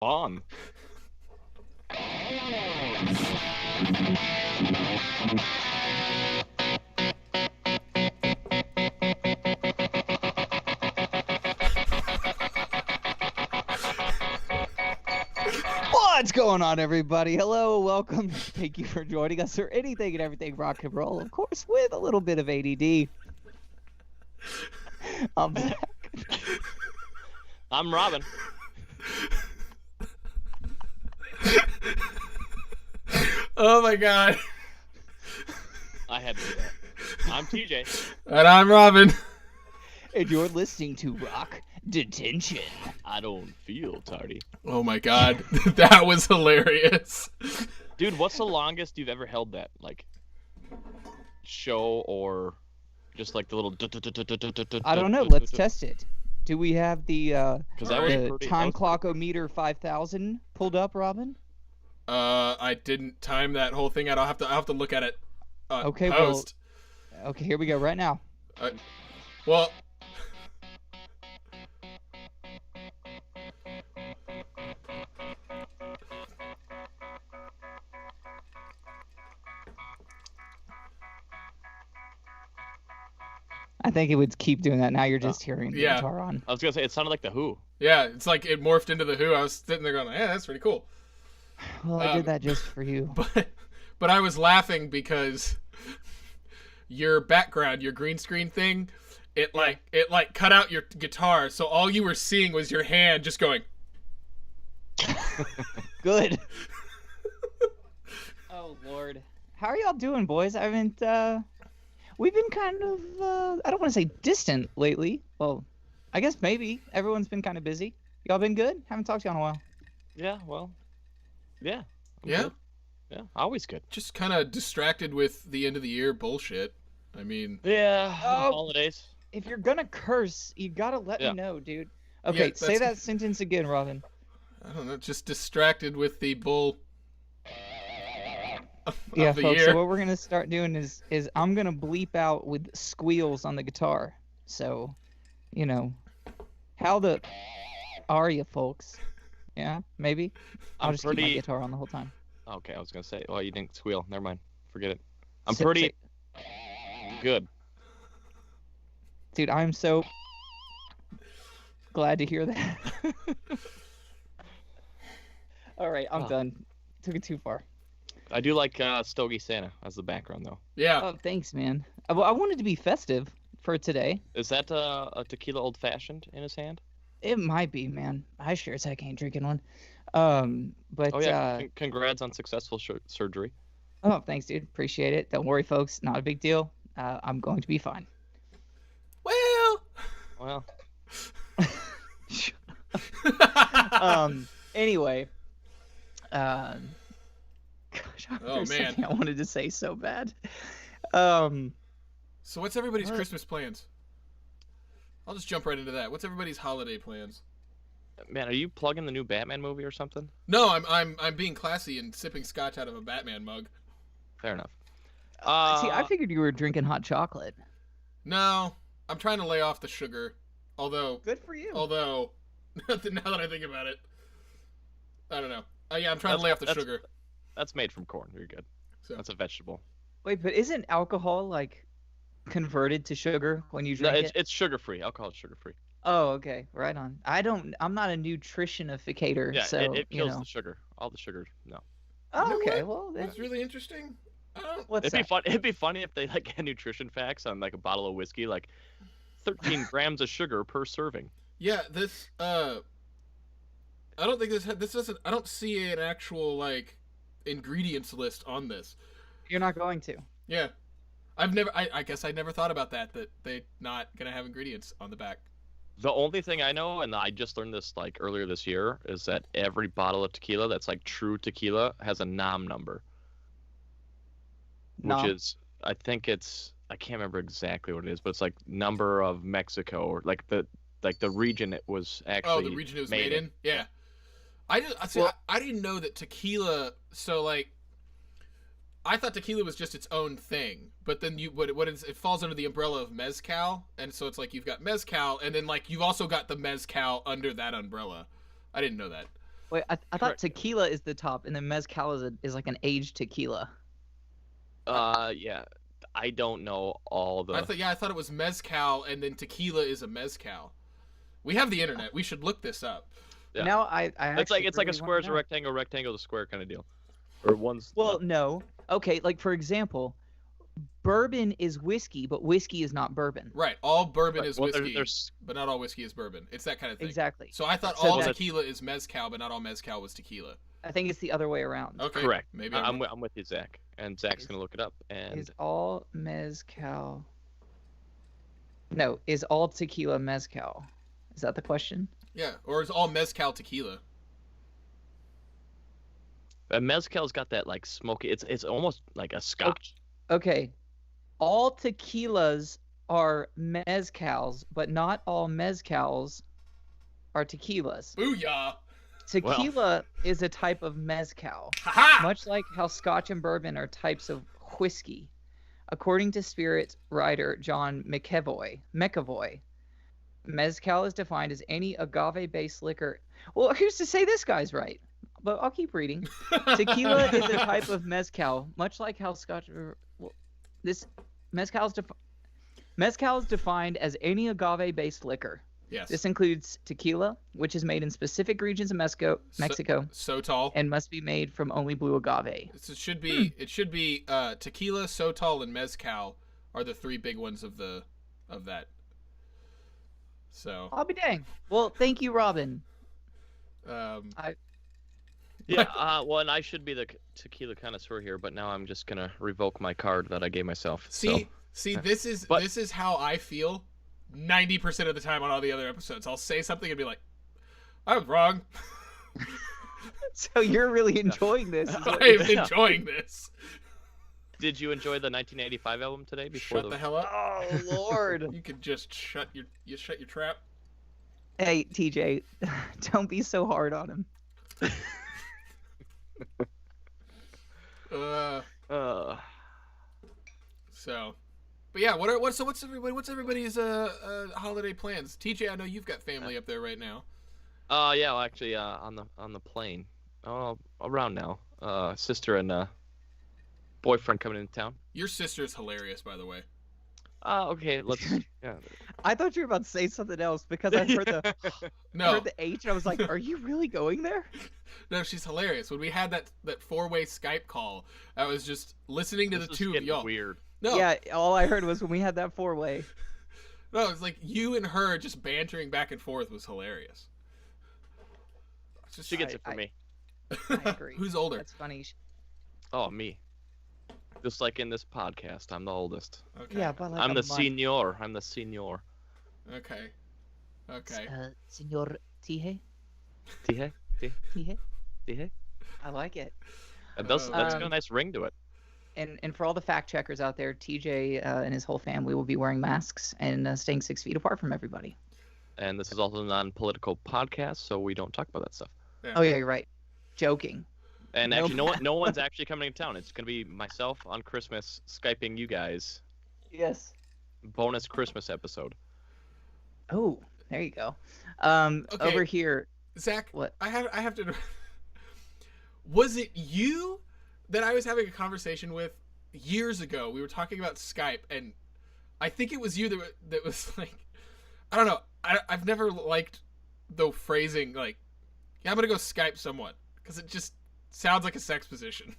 fun. What's going on, everybody? Hello, welcome. Thank you for joining us for anything and everything rock and roll, of course, with a little bit of ADD. I'm Zach. I'm Robin. Oh my god. I had to do that. I'm TJ. And I'm Robin. And you're listening to Rock Detention. I don't feel tardy. Oh my god. That was hilarious. Dude, what's the longest you've ever held that? Like, show or just like the little... I don't know. Let's test it. Do we have the time clock-o-meter 5000 pulled up, Robin? I didn't time that whole thing out. I'll have to look at it. Okay, post. well, okay, here we go right now. Well, I think it would keep doing that. Now you're just hearing the yeah. guitar on. I was gonna say, it sounded like The Who. yeah, it's like it morphed into the Who. I was sitting there going, yeah, that's pretty cool. Well, I did that just for you. But I was laughing because your background, your green screen thing, it cut out your guitar, so all you were seeing was your hand just going. Good. Oh, Lord. How are y'all doing, boys? I haven't, we've been kind of, I don't want to say distant lately. Well, I guess maybe. Everyone's been kind of busy. Y'all been good? Haven't talked to y'all in a while. Yeah, well, yeah. I'm Yeah? good. Yeah, always good. Just kind of distracted with the end of the year bullshit. I mean, Yeah, Oh. holidays. If you're gonna curse, you gotta let me know, dude. Okay, Yeah, say that's- that sentence again, Robin. I don't know, just distracted with the bull of Yeah, the folks, year. so what we're gonna start doing is I'm gonna bleep out with squeals on the guitar. So, you know, how the are you, folks? Yeah, maybe. I'll I'm just keep my pretty- guitar on the whole time. Okay, I was gonna say, well, you didn't squeal. Never mind. Forget it. I'm Say- pretty say- good. Dude, I'm so glad to hear that. All right, I'm Oh. done. Took it too far. I do like Stogie Santa as the background, though. Yeah. Oh, thanks, man. Well, I wanted to be festive for today. Is that a tequila old-fashioned in his hand? It might be, man. I sure as heck ain't drinking one. But Oh, yeah. Congrats on successful surgery. oh, thanks, dude. Appreciate it. Don't worry, folks. Not a big deal. I'm going to be fine. Well. Well, Anyway. Gosh, Oh, there's man. something I wanted to say so bad. So what's everybody's What? Christmas plans? I'll just jump right into that. What's everybody's holiday plans? man, are you plugging the new Batman movie or something? No, I'm being classy and sipping scotch out of a Batman mug. Fair enough. See, I figured you were drinking hot chocolate. No, I'm trying to lay off the sugar. Although Good for you. now that I think about it, I don't know. Yeah, I'm trying to lay off the sugar. That's made from corn. You're good. So That's a vegetable. Wait, but isn't alcohol like converted to sugar when you No, drink it? it's sugar-free. Alcohol is sugar-free. Oh, okay. Right on. I'm not a nutritionificator, Yeah, so it you kills know. the sugar. All the sugar. No. Oh, You know okay. what? Well, then, What's really interesting? what's It'd be that? fun. It'd be funny if they like had nutrition facts on like a bottle of whiskey, like 13 grams of sugar per serving. Yeah, this I don't think this doesn't. I don't see an actual like ingredients list on this. You're not going to. Yeah, I guess I never thought about that they not gonna have ingredients on the back. The only thing I know, and I just learned this like earlier this year, is that every bottle of tequila that's like true tequila has a NOM number, which Nom? is I can't remember exactly what it is, but it's like number of Mexico or like the region it was actually. Oh, the region it was made in. Yeah, I didn't know that tequila. So like, I thought tequila was just its own thing, but then it falls under the umbrella of mezcal, and so it's like you've got mezcal, and then like you've also got the mezcal under that umbrella. I didn't know that. Wait, I thought Correct. tequila is the top, and then mezcal is like an aged tequila. Yeah. I don't know all the. I thought it was mezcal, and then tequila is a mezcal. We have the internet. We should look this up. Yeah. Now I It's like actually a really square is wanna a know. rectangle to square kind of deal. Or one's. Well, no. Okay, like for example, bourbon is whiskey, but whiskey is not bourbon. Right. All bourbon is well, whiskey, there's but not all whiskey is bourbon. It's that kind of thing. Exactly. So I thought So all that's- tequila is mezcal, but not all mezcal was tequila. I think it's the other way around. Okay. correct. Maybe I'm with you, Zach. And Zach's gonna look it up. And Is all mezcal? No, is all tequila mezcal? Is that the question? Yeah. Or is all mezcal tequila? mezcal's got that like smoky. It's almost like a scotch. Okay, all tequilas are mezcals, but not all mezcals are tequilas. Booyah! Tequila is a type of mezcal, Ha much like how Scotch and bourbon are types of whiskey. According to spirit writer John McEvoy, mezcal is defined as any agave-based liquor. Well, who's to say this guy's right? But I'll keep reading. Tequila is a type of mezcal, much like how Scotch. Well, this mezcal is defined as any agave-based liquor. Yes. This includes tequila, which is made in specific regions of Mexico, So tall. and must be made from only blue agave. It should be. It should be tequila, Sotol, and mezcal are the three big ones of that. So. I'll be dang. Well, thank you, Robin. Yeah. Well, and I should be the tequila connoisseur here, but now I'm just gonna revoke my card that I gave myself. See, so. this is how I feel 90% of the time on all the other episodes. I'll say something and be like, I was wrong. So you're really enjoying this. is what I you're am saying. enjoying this. Did you enjoy the 1985 album today? Before Shut the hell up. Oh Lord. You could just shut your trap. Hey TJ, don't be so hard on him. So, but yeah, what's everybody's holiday plans? TJ, I know you've got family up there right now. Yeah. Well, actually, on the plane. Oh, around now. Sister and boyfriend coming into town. Your sister's hilarious, by the way. Okay. Let's. Yeah. I thought you were about to say something else because I heard the No, heard the H and I was like, are you really going there? no, she's hilarious. When we had that 4-way Skype call, I was just listening to This the is two of getting y'all. Weird. No, Yeah, all I heard was when we had that 4-way. no, it's like you and her just bantering back and forth was hilarious. It's just- She gets it from me. I agree. Who's older? That's funny. Oh, me. Just like in this podcast, I'm the oldest. Okay. Yeah, but like I'm a the month. senior. I'm the senior. Okay. Okay. Senor Tije? Tije? Tije? Tije? I like it. That's got a Um, nice ring to it. And for all the fact checkers out there, TJ and his whole family will be wearing masks and staying 6 feet apart from everybody. And this is also a non-political podcast, so we don't talk about that stuff. Oh yeah, you're right. Joking. And Nope. actually, no one's actually coming to town. It's gonna be myself on Christmas, Skyping you guys. Yes. Bonus Christmas episode. Oh, there you go. Okay. Over here. Zach, What? I have to. Was it you that I was having a conversation with years ago? We were talking about Skype, and I think it was you that was like, I don't know. I've never liked the phrasing like, yeah, I'm gonna go Skype someone because it just sounds like a sex position.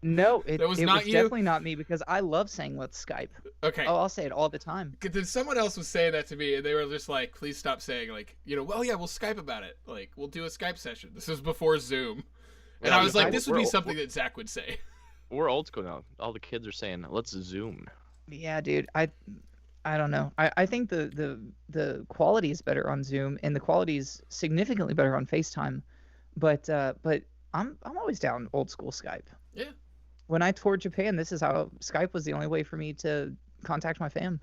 No, it That was was not you? definitely not me because I love saying let's Skype. Okay. Oh, I'll say it all the time. Then someone else was saying that to me, and they were just like, please stop saying, like, well, yeah, we'll Skype about it. Like, we'll do a Skype session. This was before Zoom. And Yeah, I was like, Skype- this would be we're- something that Zach would say. We're old school now. All the kids are saying, "Let's Zoom." Yeah, dude. I don't know. I think the quality is better on Zoom and the quality is significantly better on FaceTime. But I'm always down old school Skype. Yeah. When I toured Japan, this is how Skype was the only way for me to contact my fam.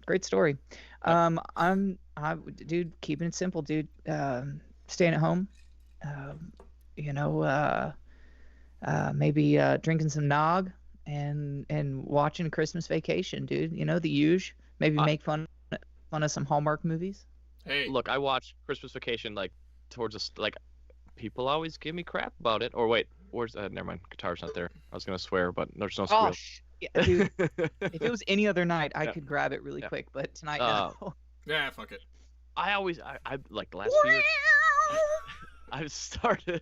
Great story. Dude, keeping it simple, dude. Staying at home. Maybe drinking some nog and watching Christmas Vacation, dude. You know, the usual. Maybe make fun of some Hallmark movies. Hey. Look, I watched Christmas Vacation like towards us. Like, people always give me crap about it. Or wait, where's never mind. Guitar's not there. I was gonna swear, but there's no Oh, squeal. yeah, dude. If it was any other night, I Yeah. could grab it really Yeah. quick, but tonight, Uh, no. Yeah, fuck it. I like the last few years. I've started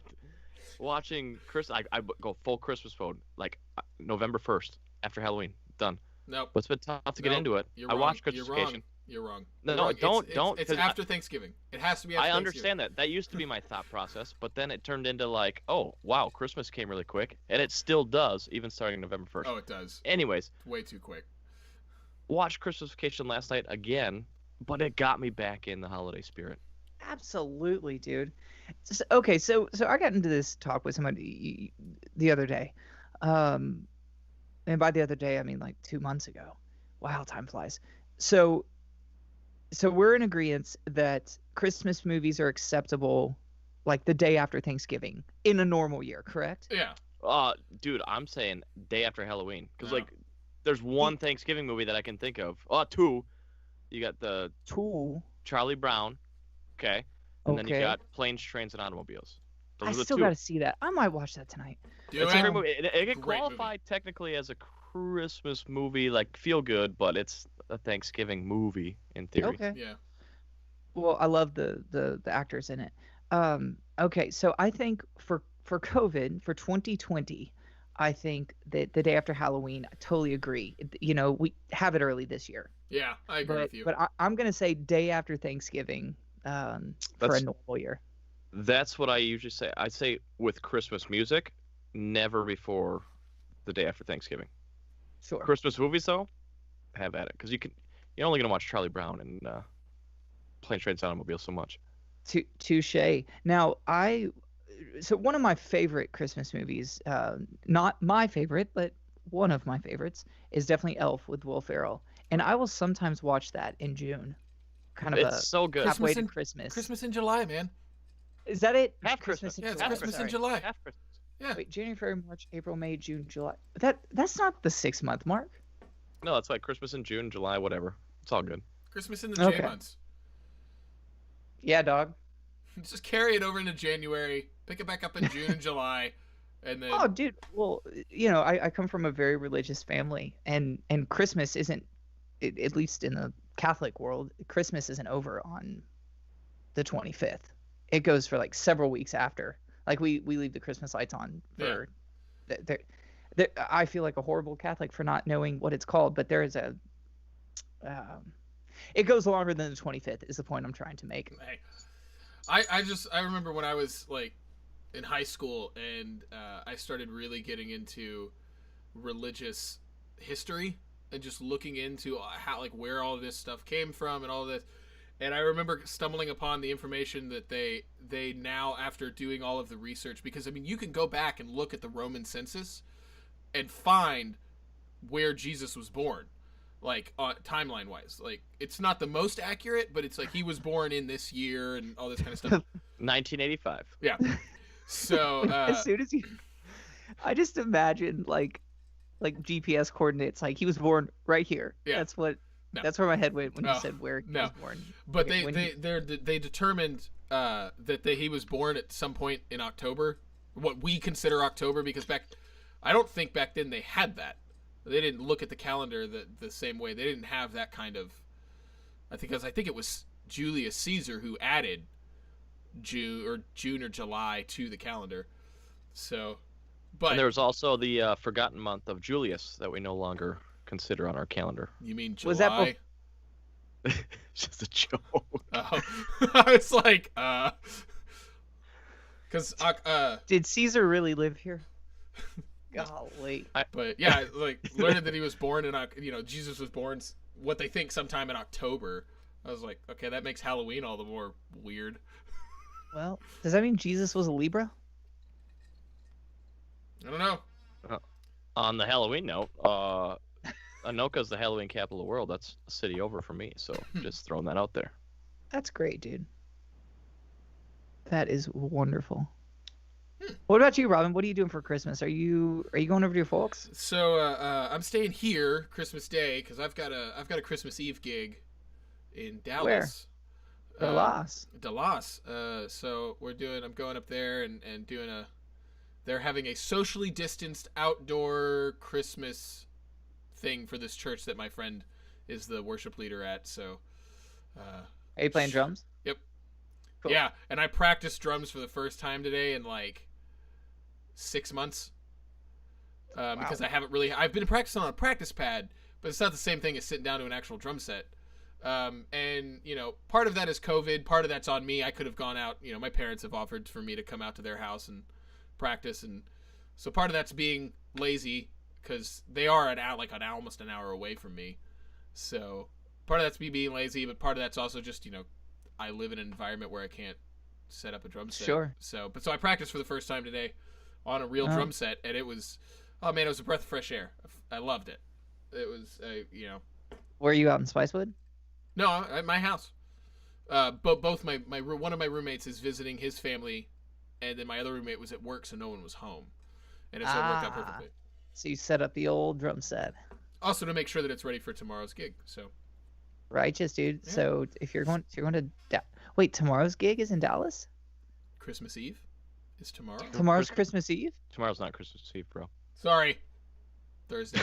watching I go full Christmas mode like November 1st after Halloween. Done. Nope. But it's been tough to get Nope. into it. You're I wrong. watched You're Christmas wrong. Vacation. You're wrong. No, You're no, wrong. don't. It's 'cause after Thanksgiving. It has to be after I Thanksgiving. understand that. That used to be my thought process, but then it turned into like, oh wow, Christmas came really quick, and it still does, even starting November 1st. Oh, it does. Anyways, It's way too quick. watched Christmas Vacation last night again, but it got me back in the holiday spirit. Absolutely, dude. Okay, so I got into this talk with somebody the other day, and by the other day I mean like 2 months ago. Wow, time flies. So we're in agreement that Christmas movies are acceptable, like the day after Thanksgiving in a normal year, correct? Yeah. Dude, I'm saying day after Halloween, because Oh. like, there's one Thanksgiving movie that I can think of. Two. You got the Tool. Charlie Brown, okay, and then you Okay. got Planes, Trains, and Automobiles. Those I are the still two. got to see that. I might watch that tonight. Do It's it. a great movie. It Great can qualify technically as a Christmas movie, like feel good, but it's a Thanksgiving movie in theory. Okay. Yeah. Well, I love the actors in it. Okay, so I think for COVID for 2020, I think that the day after Halloween, I totally agree. You know, we have it early this year, Yeah, I agree with you. but I'm gonna say day after Thanksgiving, for a That's- normal year. That's what I usually say. I say with Christmas music, never before the day after Thanksgiving. Sure. Christmas movies though, have at it, because you're only gonna watch Charlie Brown and Planes, Trains, and Automobiles so much. Touche. Now, so one of my favorite Christmas movies, not my favorite, but one of my favorites, is definitely Elf with Will Ferrell, and I will sometimes watch that in June, kind of It's so good. halfway Christmas to in- Christmas. Christmas in July, man. Is that it? Half Christmas. Yeah, it's Half Christmas in sorry. July. Half Christmas. Yeah. Wait, January, February, March, April, May, June, July. That's not the 6 month mark. No, it's like Christmas in June, July, whatever. It's all good. Christmas in the J Okay. months. Yeah, dog. Just carry it over into January, pick it back up in June and July, and then Oh, dude. Well, you know, I come from a very religious family, and Christmas isn't, at least in the Catholic world, Christmas isn't over on the 25th. It goes for like several weeks after. Like we leave the Christmas lights on for. I feel like a horrible Catholic for not knowing what it's called, but there is a. It goes longer than the 25th. Is the point I'm trying to make. hey, I remember when I was like in high school and I started really getting into religious history and just looking into how like where all this stuff came from and all this. And I remember stumbling upon the information that they now, after doing all of the research, because I mean you can go back and look at the Roman census and find where Jesus was born, like timeline wise. Like it's not the most accurate, but it's like he was born in this year and all this kind of stuff. 1985. Yeah. So As soon as I just imagine like GPS coordinates. Like he was born right here. Yeah. That's what. No. That's where my head went when you Oh, said where he no. was born. but Okay, when they determined that he was born at some point in October, what we consider October, because I don't think back then they had that. They didn't look at the calendar the same way. They didn't have that kind of. I think it was Julius Caesar who added June or July to the calendar. So, but And there was also the forgotten month of Julius that we no longer consider on our calendar. you mean July? Was that It's just a joke. Oh. I was like, because Did Caesar really live here? Golly. but yeah, like learning that he was born in Jesus was born what they think sometime in October. I was like, okay, that makes Halloween all the more weird. Well, does that mean Jesus was a Libra? I don't know. On the Halloween note, Anoka's the Halloween capital of the world. That's a city over from me, so just throwing that out there. That's great, dude. That is wonderful. What about you, Robin? What are you doing for Christmas? Are you going over to your folks? So I'm staying here Christmas Day because I've got a Christmas Eve gig in Dallas. Delos. Delos. So I'm going up there and doing they're having a socially distanced outdoor Christmas thing for this church that my friend is the worship leader at. So, Are you playing drums? Yep. Cool. Yeah, and I practiced drums for the first time today in like 6 months. Because I've been practicing on a practice pad, but it's not the same thing as sitting down to an actual drum set. And part of that is COVID, part of that's on me. I could have gone out, my parents have offered for me to come out to their house and practice, and so part of that's being lazy because they are almost an hour away from me. So part of that's me being lazy, but part of that's also just, I live in an environment where I can't set up a drum set. Sure. So I practiced for the first time today on a real drum set, and it was a breath of fresh air. I loved it. It was, Were you out in Spicewood? No, at my house. But both one of my roommates is visiting his family, and then my other roommate was at work, so no one was home, and it worked out perfectly. So you set up the old drum set. Also to make sure that it's ready for tomorrow's gig. So righteous, dude. Yeah. So if you're going to wait, tomorrow's gig is in Dallas. Christmas Eve is tomorrow. Tomorrow's Christmas Eve. Tomorrow's not Christmas Eve, bro. Sorry, Thursday.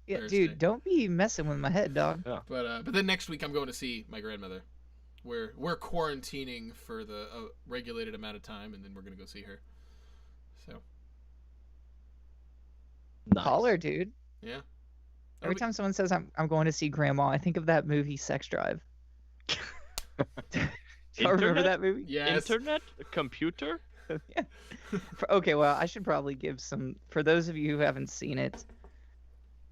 Yeah, Thursday. dude, don't be messing with my head, dog. But then next week I'm going to see my grandmother. We're quarantining for the regulated amount of time, and then we're gonna go see her. So Nice. Call her, dude. yeah. Every time someone says I'm going to see Grandma, I think of that movie Sex Drive. Do you remember Internet? that movie? Yes. Internet? Computer? Yeah. Okay, well, I should probably give some. For those of you who haven't seen it,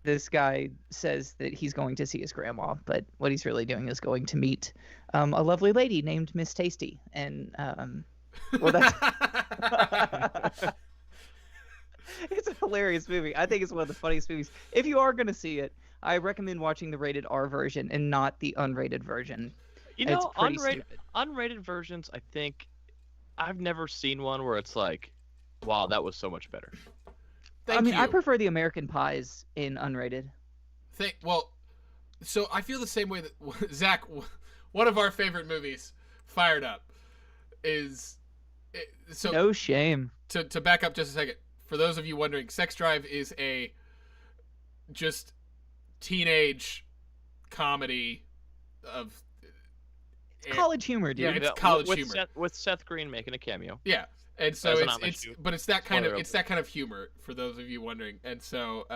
this guy says that he's going to see his grandma, but what he's really doing is going to meet a lovely lady named Miss Tasty, and well, that's it's a hilarious movie. I think it's one of the funniest movies. If you are going to see it, I recommend watching the rated R version and not the unrated version. You It's know, pretty stupid. unrated versions, I think I've never seen one where it's like, wow, that was so much better. Thank you. I prefer the American Pies in unrated. So I feel the same way that Zach, one of our favorite movies, Fired Up, is. So No shame. to back up just a second, for those of you wondering, Sex Drive is a just teenage comedy of. It's college humor, dude. Yeah, it's college with humor. with Seth Green making a cameo. Yeah, and so As an homage it's to- but it's that kind of Spoiler humor for those of you wondering, and so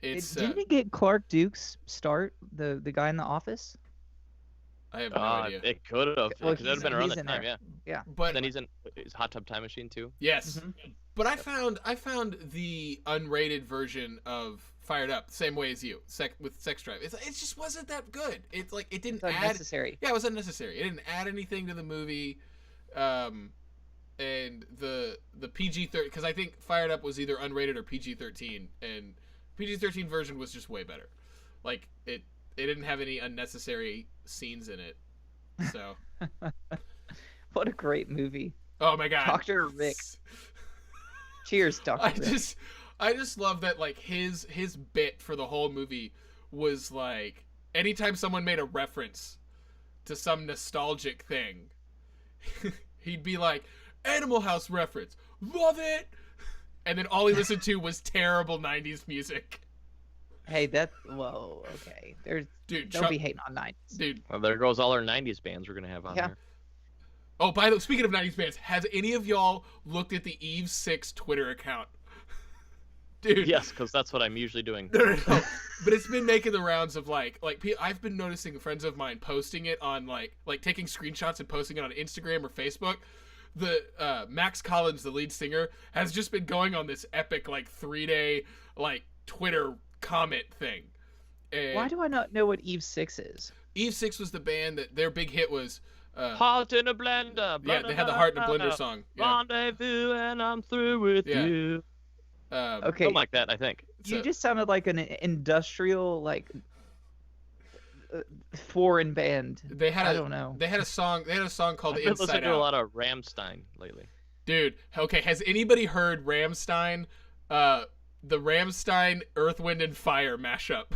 it's Didn't he get Clark Duke's start? The guy in The Office? I have no idea. It could have. Well, It could have been around he's that in time, there. yeah. But Then he's in his Hot Tub Time Machine too. yes, Mhm. but I found the unrated version of Fired Up the same way as you, with Sex Drive. It just wasn't that good. It's like it didn't It's add. unnecessary. Yeah, it was unnecessary. It didn't add anything to the movie. And the PG-13, because I think Fired Up was either unrated or PG-13, and PG-13 version was just way better. Like it didn't have any unnecessary scenes in it. So, What a great movie. oh my god, Dr. Rick. Cheers, Dr. Rick. I just love that, like, his bit for the whole movie was like anytime someone made a reference to some nostalgic thing, he'd be like, Animal House reference, love it, and then all he listened to was terrible 90s music. Hey, whoa, okay. Dude, Don't be hating on 90s. dude. Well, there goes all our '90s bands we're gonna have on Yeah. there. Oh, by the way, speaking of 90s bands, has any of y'all looked at the Eve 6 Twitter account? Dude. Yes, because that's what I'm usually doing. No. But it's been making the rounds of like I've been noticing friends of mine posting it on like taking screenshots and posting it on Instagram or Facebook. The Max Collins, the lead singer, has just been going on this epic like 3-day like Twitter comment thing. And Why do I not know what Eve 6 is? Eve 6 was the band that their big hit was. Heart in a blender. Yeah, they had the Heart in a Blender song. Yeah. Rendezvous and I'm through with Yeah. you. Okay, Something like that, I think. you so- just sounded like an industrial, like, foreign band. They had I don't know. They had a song called I've been Inside listening to a Out. lot of Rammstein lately. Dude, okay, has anybody heard Rammstein, the Rammstein Earth, Wind, and Fire mashup?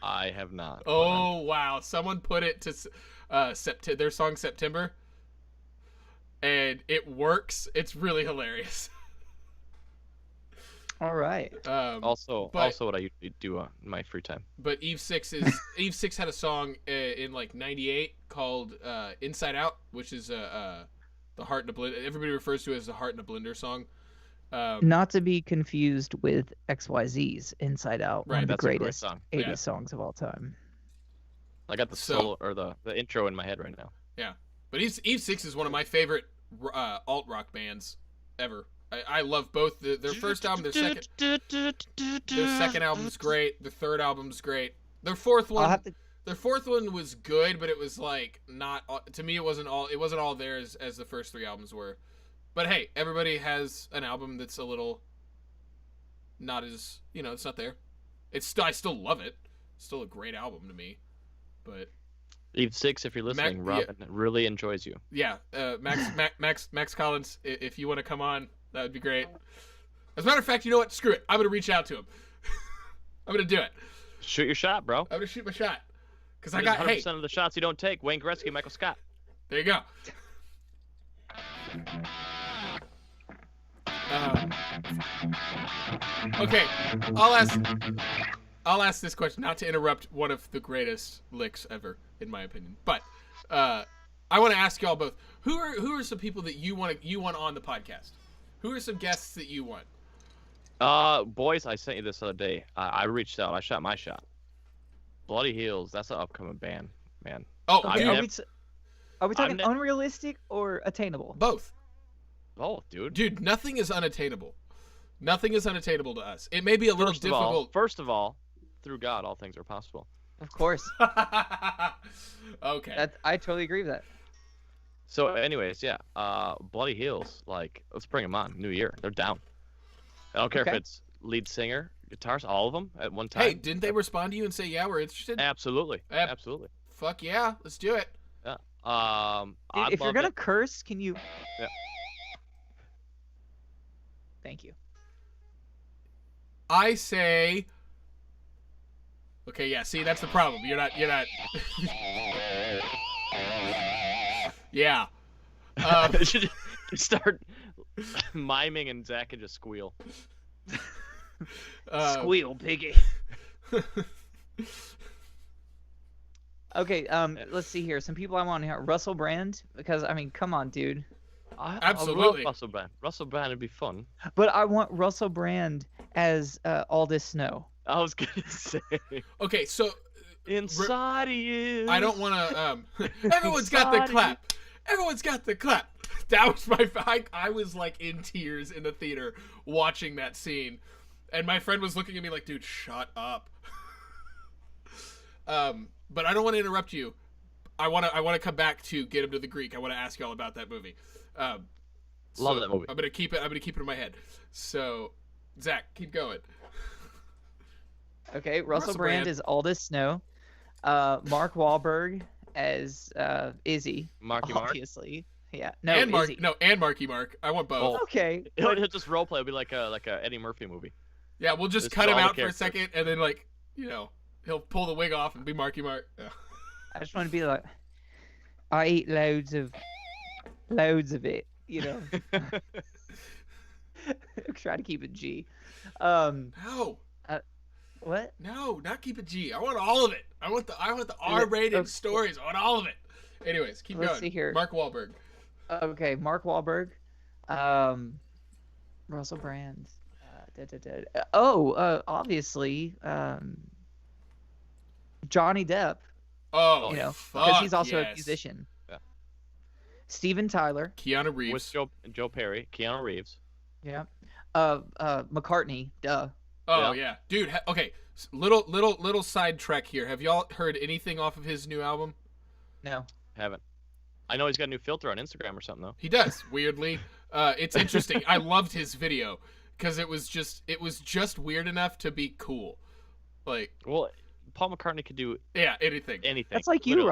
I have not. Oh, wow. Someone put it to... their song September, and it works. It's really hilarious. All right. Also but- what I usually do in my free time. But Eve Six had a song in like '98 called "Inside Out," which is the Heart in a Blender. Everybody refers to it as the Heart in a Blender song. Not to be confused with XYZ's Inside Out, one Right, of the that's a great greatest song. 80s Yeah. songs of all time. I got the solo or the intro in my head right now. But Eve Six is one of my favorite alt rock bands ever. I love both their first album, their second album's great. Their third album's great. Their fourth one, was good, but it was like not to me. It wasn't all there as the first three albums were. But hey, everybody has an album that's a little not as it's not there. I still love it. It's still a great album to me. But Eve Six, if you're listening, Robin really enjoys you. yeah, Max Collins, if you want to come on, that would be great. As a matter of fact, you know what? Screw it. I'm gonna reach out to him. I'm gonna do it. Shoot your shot, bro. I'm gonna shoot my shot. Because I 100% got of the shots you don't take. Wayne Gretzky, Michael Scott. There you go. Okay, I'll ask this question, not to interrupt one of the greatest licks ever, in my opinion. But I want to ask y'all both: who are some people that you want on the podcast? Who are some guests that you want? Boys, I sent you this other day. I reached out. I shot my shot. Bloody Heels. That's an upcoming band, man. Oh, Okay, dude, are we talking unrealistic or attainable? both. Oh, dude. Dude, nothing is unattainable. Nothing is unattainable to us. It may be a little difficult. First of all, through God, all things are possible. Of course. Okay. I totally agree with that. So, anyways, yeah. Bloody Heels. Like, let's bring them on. New Year. They're down. I don't care if Okay. it's lead singer, guitars, all of them at one time. Hey, didn't they respond to you and say, yeah, we're interested? Absolutely. Yep. Absolutely. Fuck yeah, let's do it. Yeah. Dude, I'd if you're love gonna it. curse, can you? Yeah. Thank you. I say. Okay, yeah. See, that's the problem. You're not. Yeah. Should just start miming and Zach can just squeal. Squeal, piggy. Okay, let's see here. Some people I want here. Russell Brand, because I mean, come on, dude. I Absolutely. love Russell Brand. Russell Brand would be fun. But I want Russell Brand as Aldous Snow. I was gonna say Okay, so inside of you. I don't want to. Everyone's got the clap. Everyone's got the clap. That was my. I was like in tears in the theater watching that scene, and my friend was looking at me like, "Dude, shut up." But I don't want to interrupt you. I want to come back to Get Him to the Greek. I want to ask y'all about that movie. Love that movie. I'm gonna keep it in my head. So, Zach, keep going. Okay, Russell Russell Brand Brand. is Aldous Snow. Mark Wahlberg as Izzy. Marky Mark. Obviously. Yeah. No, and Mark, Izzy. no, and Marky Mark. I want both. Oh. Okay. He'll just role play. It'll be like a Eddie Murphy movie. Yeah, we'll just This cut is him all the out for a characters. second, and then he'll pull the wig off and be Marky Mark. Yeah. I just want to be like, I eat loads of it, you know. Try to keep it G. No, What? no, not keep it G. I want all of it. I want the R-rated Okay. stories. I want all of it. Anyways, keep Let's going. see here. Mark Wahlberg. Okay, Mark Wahlberg, Russell Brand. Obviously, Johnny Depp. Oh, You know, fuck because he's also a yes. musician. Yeah. Steven Tyler. Keanu Reeves. With Joe Perry, Keanu Reeves. Yeah. McCartney. Duh. Oh Yeah. yeah, dude. Okay, little side trek here. Have y'all heard anything off of his new album? No. Haven't. I know he's got a new filter on Instagram or something though. He does. Weirdly, it's interesting. I loved his video because it was just weird enough to be cool. Like, Well, Paul McCartney could do yeah, anything. anything. That's like you, literally.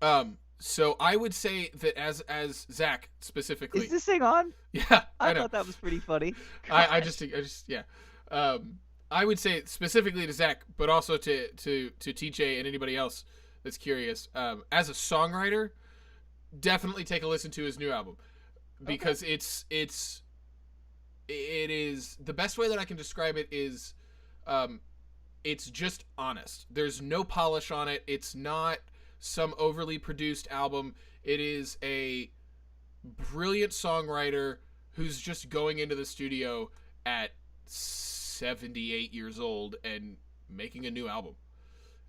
Robin. So I would say that as Zach specifically. Is this thing on? Yeah, I I know. thought that was pretty funny. I God. just yeah. I would say specifically to Zach, but also to TJ and anybody else that's curious, as a songwriter, definitely take a listen to his new album, because it is the best way that I can describe it is, it's just honest. There's no polish on it. It's not some overly produced album. It is a brilliant songwriter who's just going into the studio at 78 years old and making a new album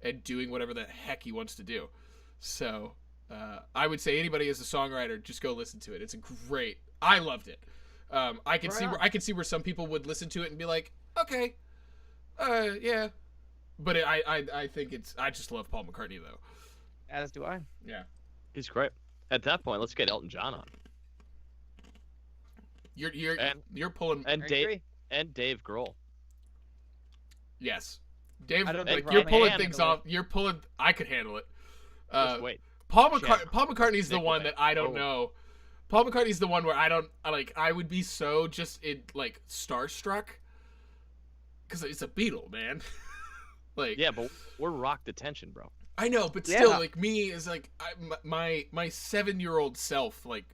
and doing whatever the heck he wants to do. So I would say anybody as a songwriter, just go listen to it. It's great. I loved it. I could see where some people would listen to it and be like, okay, yeah, but I think I just love Paul McCartney though. As do I. Yeah, He's great. At that point, let's get Elton John on. You're pulling And I Dave agree. and Dave Grohl. yes, Dave. I don't Like think you're Rob pulling can things handle off. You're pulling. I could handle it. Just wait. Paul Shaq. McCartney's the one Nickelback. that I don't Oh. know. Paul McCartney's the one where I would be so just starstruck because it's a Beatle, man. Like, Yeah, but we're rock detention, bro. I know, but still, Yeah. like me is like my 7-year-old self, like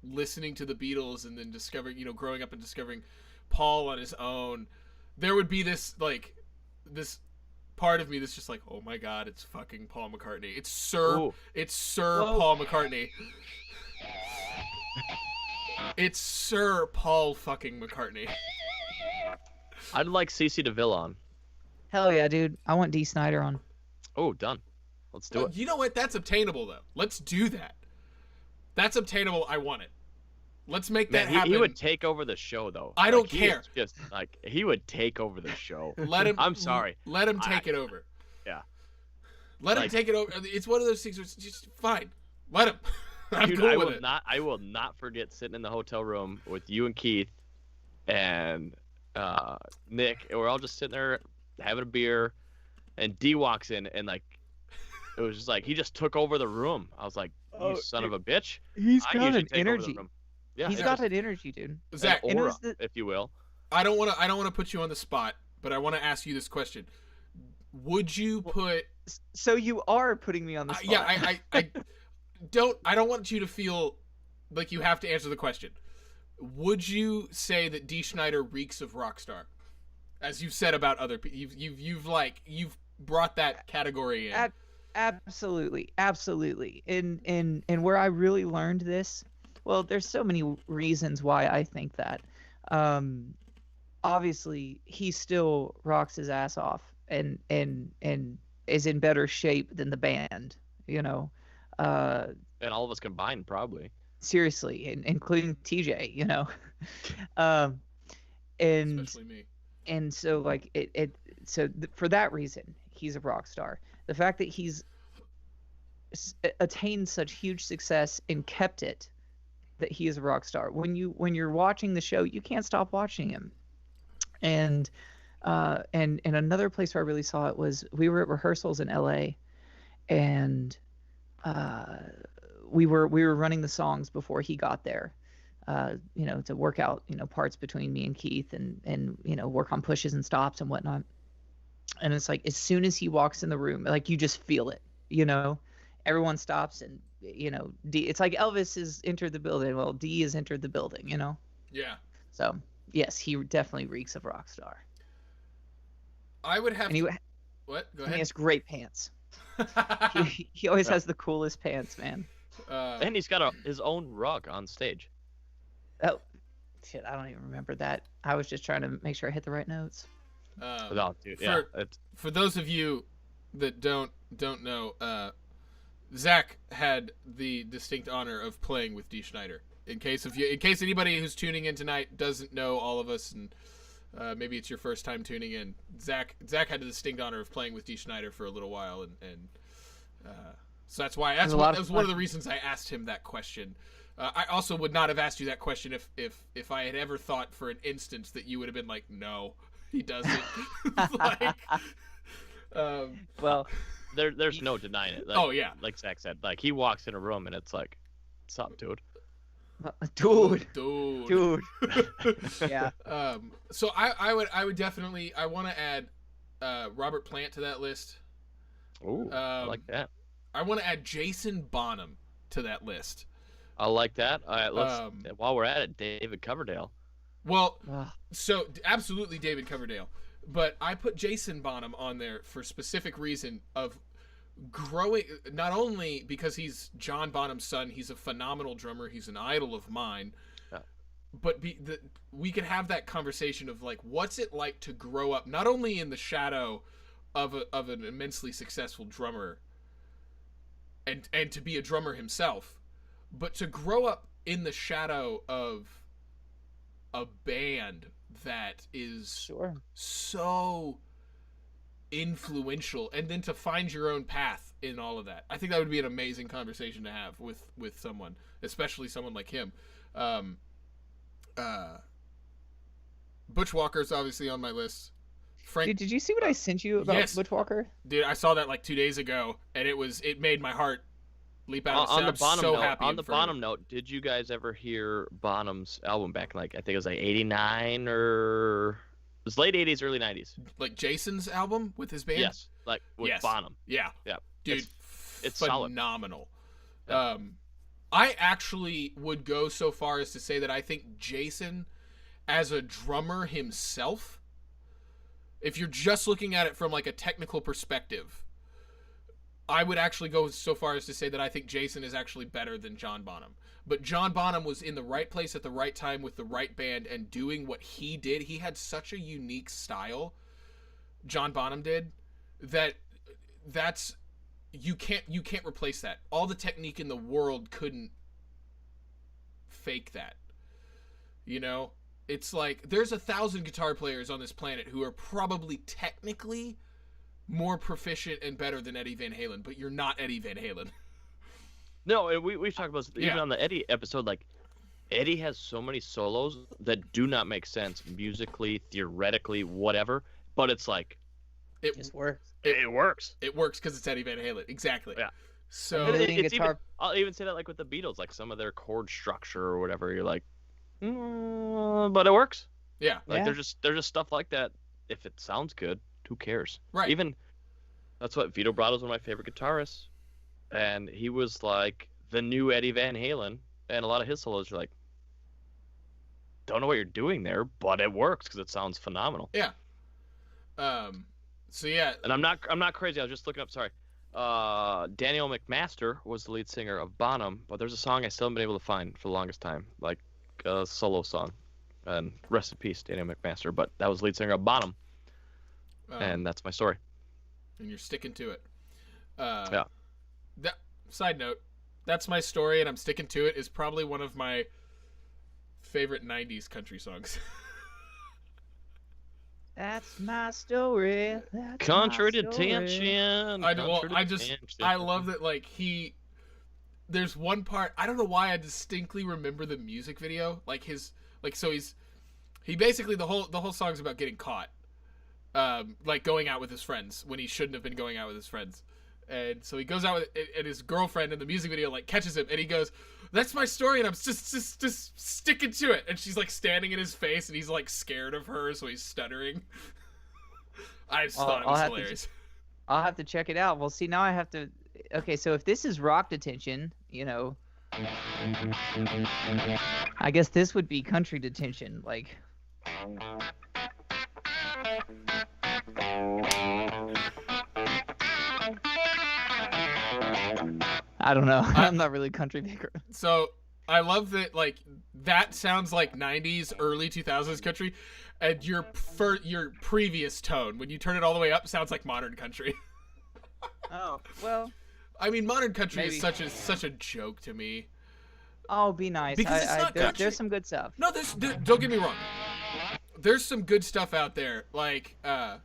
listening to the Beatles and then discovering, growing up and discovering Paul on his own. There would be this part of me that's just like, oh my god, it's fucking Paul McCartney. It's Sir Ooh. Whoa. Paul McCartney. It's Sir Paul fucking McCartney. I'd like CeCe DeVille on. Hell yeah, dude. I want Dee Snider on. Oh, done. Let's do Well, it. you know what? That's obtainable though. Let's do that. That's obtainable. I want it. Let's make that Man, happen. he would take over the show, though. I don't he is care. Just like he would take over the show. Let him. I'm sorry. Let him take it over. Yeah. Let him Like- take it over. It's one of those things where it's just fine. Let him. I'm Dude, cool I with will it. not. I will not forget sitting in the hotel room with you and Keith and Nick, and we're all just sitting there having a beer, and D walks in, and like it was just like he just took over the room. I was like, "You Oh, son dude. of a bitch!" He's I got usually an take over the energy. room. Yeah, He's it's got just an energy, dude. Zach, an and it aura, was the- if you will. I don't want to put you on the spot, but I want to ask you this question: would you put? So you are putting me on the spot. Yeah, I don't want you to feel like you have to answer the question. Would you say that Dee Snider reeks of Rockstar, as you've said about other people? You've brought that category in. Absolutely, absolutely. And where I really learned this, well, there's so many reasons why I think that. Obviously, he still rocks his ass off and is in better shape than the band. And all of us combined, probably. Seriously, including TJ. And Especially me. and so like for that reason he's a rock star. The fact that he's attained such huge success and kept it, that he is a rock star. When you're watching the show, you can't stop watching him. And another place where I really saw it was we were at rehearsals in LA, and we were running the songs before he got there, to work out, parts between me and Keith and work on pushes and stops and whatnot. And it's like, as soon as he walks in the room, like you just feel it, everyone stops and, D, it's like Elvis has entered the building. Well, D has entered the building, Yeah. So yes, he definitely reeks of Rockstar. I would have. And he, What? Go and he ahead. has great pants. He always has the coolest pants, man. And he's got his own rug on stage. Oh, shit, I don't even remember that. I was just trying to make sure I hit the right notes. Oh, dude, yeah. For those of you that don't know, Zach had the distinct honor of playing with Dee Snider. In case anybody who's tuning in tonight doesn't know all of us, and maybe it's your first time tuning in, Zach had the distinct honor of playing with Dee Snider for a little while, and so that was one of the reasons I asked him that question. I also would not have asked you that question if I had ever thought for an instant that you would have been like, no, he doesn't. Well, there's no denying it. Like, Oh, yeah. Like Zach said, like he walks in a room and it's like, "What's up, dude?" dude, yeah. So I would definitely, I want to add Robert Plant to that list. Ooh, I like that. I want to add Jason Bonham to that list. I like that. All right, let's. While we're at it, David Coverdale. Well, so absolutely David Coverdale, but I put Jason Bonham on there for specific reason of growing. Not only because he's John Bonham's son, he's a phenomenal drummer. He's an idol of mine. But we could have that conversation of like, what's it like to grow up not only in the shadow of an immensely successful drummer, and to be a drummer himself, but to grow up in the shadow of a band that is so influential, and then to find your own path in all of that. I think that would be an amazing conversation to have with someone, especially someone like him. Butch Walker's obviously on my list. Frank, dude, did you see what I sent you about Butch Walker? Dude, I saw that like 2 days ago, and it made my heart leap out of the bottom so note, happy. On the bottom note, did you guys ever hear Bonham's album back in, like, I think it was like 89 or it was late 80s, early 90s? Like Jason's album with his band? Yes, like with Bonham. Yeah. Yeah. Dude, it's phenomenal. Yeah. I actually would go so far as to say that I think Jason, as a drummer himself, if you're just looking at it from like a technical perspective, I would actually go so far as to say that I think Jason is actually better than John Bonham. But John Bonham was in the right place at the right time with the right band and doing what he did. He had such a unique style, John Bonham did, that's you can't replace that. All the technique in the world couldn't fake that. You know? It's like there's 1,000 guitar players on this planet who are probably technically more proficient and better than Eddie Van Halen, but you're not Eddie Van Halen. No, and we've talked about this, even on the Eddie episode. Like, Eddie has so many solos that do not make sense musically, theoretically, whatever. But it's like it just works. It works. It works because it's Eddie Van Halen. Exactly. Yeah. So I'll even say that like with the Beatles, like some of their chord structure or whatever. You're like, but it works. Yeah. Like there's just stuff like that. If it sounds good, who cares? Right. Even that's what Vito Brato's one of my favorite guitarists, and he was like the new Eddie Van Halen, and a lot of his solos are like, don't know what you're doing there, but it works because it sounds phenomenal. Yeah. So yeah. And I'm not crazy. I was just looking up. Sorry. Daniel McMaster was the lead singer of Bonham, but there's a song I still haven't been able to find for the longest time, like a solo song. And rest in peace, Daniel McMaster. But that was the lead singer of Bonham. And that's my story. And you're sticking to it. Yeah. That side note, that's my story, and I'm sticking to it. Is probably one of my favorite '90s country songs. That's my story. That's country my story. detention. I love that. Like there's one part. I don't know why I distinctly remember the music video. He basically the whole song's about getting caught. Like going out with his friends when he shouldn't have been going out with his friends. And so he goes out with and his girlfriend in the music video like catches him and he goes, "That's my story," and I'm just sticking to it. And she's like standing in his face and he's like scared of her, so he's stuttering. I just thought it was hilarious. I'll have to check it out. Well, see, now I have to. Okay, so if this is rock detention, I guess this would be country detention, like. I don't know. I'm not really a country maker. So I love that. Like that sounds like '90s, early 2000s country, and your previous tone when you turn it all the way up sounds like modern country. Oh well. I mean, modern country is such a joke to me. Oh, be nice. Because it's not country. There's some good stuff. No, don't get me wrong. There's some good stuff out there. Like I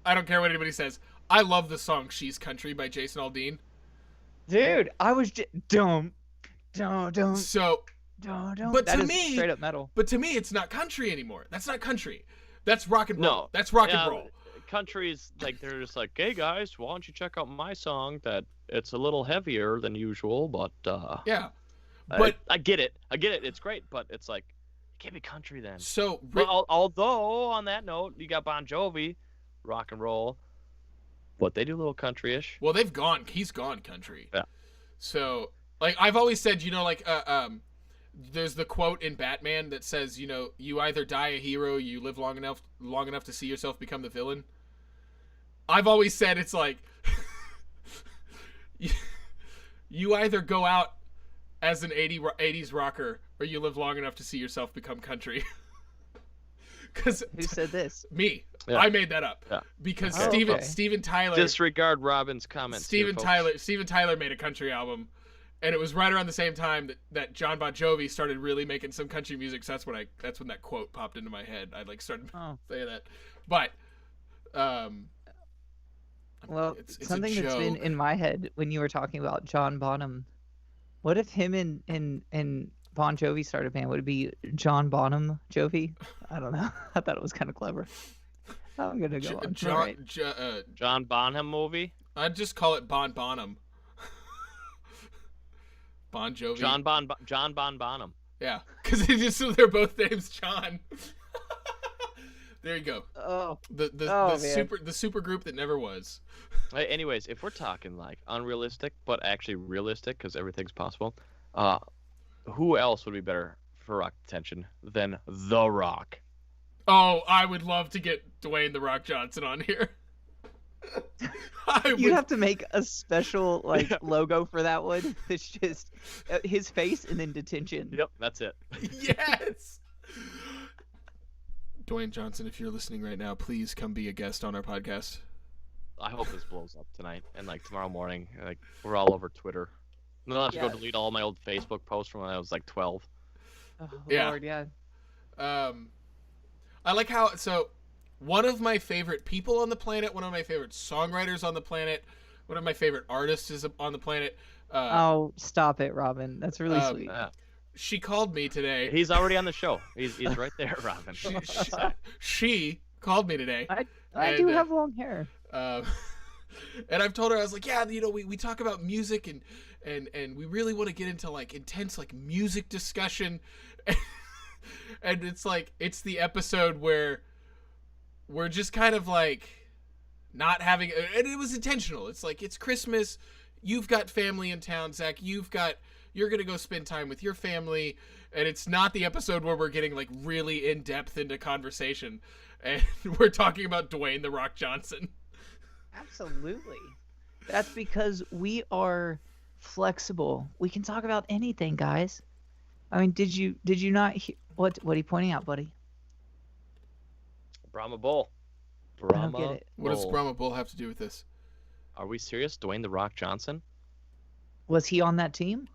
don't care what anybody says. I love the song "She's Country" by Jason Aldean. Dude, I was just don't. So, but that to is me, straight up metal. But to me, it's not country anymore. That's not country. That's rock and roll. No, that's rock and roll. Country's like they're just like, hey guys, why don't you check out my song? That it's a little heavier than usual, but yeah. But I get it. It's great, but it's like, it can't be country then. So, although on that note, you got Bon Jovi, rock and roll. What, they do a little country-ish? Well, he's gone country. Yeah. So, like, I've always said, there's the quote in Batman that says, you either die a hero, you live long enough to see yourself become the villain. I've always said it's like, you either go out as an 80s rocker, or you live long enough to see yourself become country. Because Who said this? me, Yeah. I made that up. Yeah. Because Oh, okay. Steven Tyler. Disregard Robin's comments. Steven Tyler made a country album, and it was right around the same time that John Bon Jovi started really making some country music. So that's when that quote popped into my head. I started saying that, but Well, it's something a that's been joke. in my head when you were talking about John Bonham. What if him and Bon Jovi started a band? Would it be John Bonham Jovi? I don't know. I thought it was kind of clever. I'm gonna go on. John Bonham movie. I'd just call it Bon Bonham. Bon Jovi. John Bon Bonham. Yeah, because they're both names John. There you go. Oh, The man. super group that never was. Hey, anyways, if we're talking like unrealistic but actually realistic, because everything's possible, who else would be better for Rock attention than The Rock? Oh, I would love to get Dwayne The Rock Johnson on here. you'd have to make a special logo for that one. It's just his face and then detention. Yep, that's it. Yes. Dwayne Johnson, if you're listening right now, please come be a guest on our podcast. I hope this blows up tonight and like tomorrow morning. Like we're all over Twitter. And I'll have to go Yeah. delete all my old Facebook posts from when I was like 12. Oh, Yeah. Lord, yeah. I like how one of my favorite people on the planet, one of my favorite songwriters on the planet, one of my favorite artists is on the planet. Oh, stop it, Robin. That's really sweet. She called me today. He's already on the show. He's right there, Robin. She called me today. I do have long hair. And I've told her, I was like, yeah, we talk about music and we really want to get into like intense like music discussion. And it's the episode where we're just kind of like not having, and it was intentional. It's like, it's Christmas. You've got family in town, Zach. You're going to go spend time with your family. And it's not the episode where we're getting like really in depth into conversation. And we're talking about Dwayne The Rock Johnson. Absolutely. That's because we are flexible. We can talk about anything, guys. I mean, did you not hear what are you pointing out, buddy? Brahma Bull. I don't get it. What does Brahma Bull have to do with this? Are we serious? Dwayne The Rock Johnson? Was he on that team?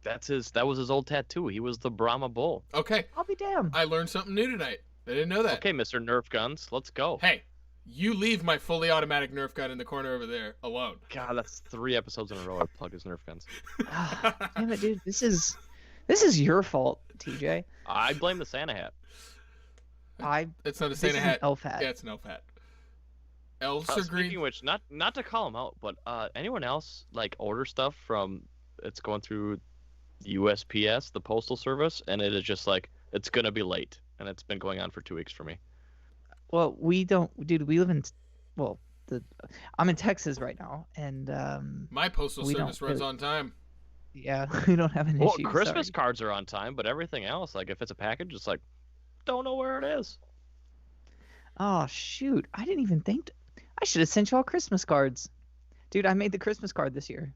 That was his old tattoo. He was the Brahma Bull. Okay. I'll be damned. I learned something new tonight. I didn't know that. Okay, Mr. Nerf Guns, let's go. Hey, you leave my fully automatic Nerf gun in the corner over there alone. God, that's 3 episodes in a row I plugged his Nerf Guns. Damn it, dude. This is your fault, TJ. I blame the Santa hat. It's not a This Santa is hat. an elf hat. Yeah, it's an elf hat. Elves are green. Speaking of which, not to call him out, but anyone else like order stuff from it's going through USPS, the postal service, and it is just like it's gonna be late, and it's been going on for 2 weeks for me. Well, we don't, dude. We live in, I'm in Texas right now, and My postal we service don't runs really- on time. yeah, we don't have an Well, issue. Christmas sorry. cards are on time, but everything else, like if it's a package, it's like don't know where it is. Oh shoot! I didn't even think. I should have sent y'all Christmas cards, dude. I made the Christmas card this year.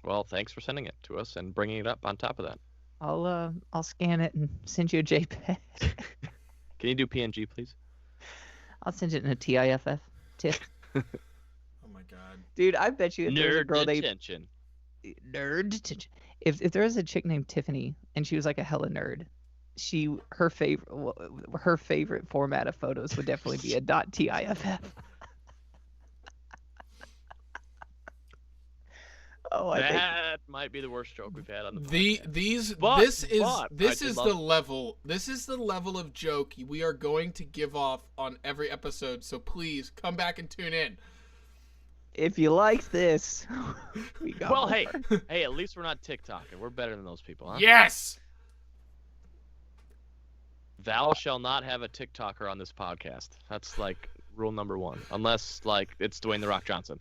Well, thanks for sending it to us and bringing it up on top of that. I'll scan it and send you a JPEG. Can you do PNG, please? I'll send it in a TIFF. TIFF. Oh my god. Dude, I bet you if there's a Nerd girl named detention. nerd detention. If there was a chick named Tiffany and she was like a hella nerd, her favorite format of photos would definitely be a .tiff. Oh, I think That might be the worst joke we've had on the podcast. This is the level of joke we are going to give off on every episode. So please come back and tune in. if you like this, we got Well, more. hey, at least we're not TikToking. We're better than those people, huh? Yes. Thou shall not have a TikToker on this podcast. That's like rule number one, unless like it's Dwayne the Rock Johnson.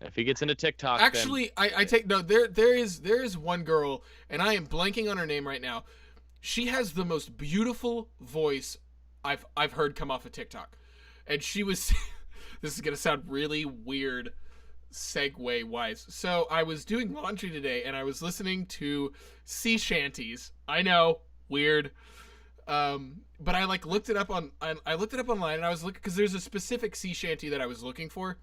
If he gets into TikTok, Actually, I take no. There is one girl, and I am blanking on her name right now. She has the most beautiful voice I've heard come off of TikTok, and she was. This is gonna sound really weird, segue wise. So I was doing laundry today, and I was listening to sea shanties. I know, weird. But I like looked it up on. I looked it up online, and I was looking because there's a specific sea shanty that I was looking for.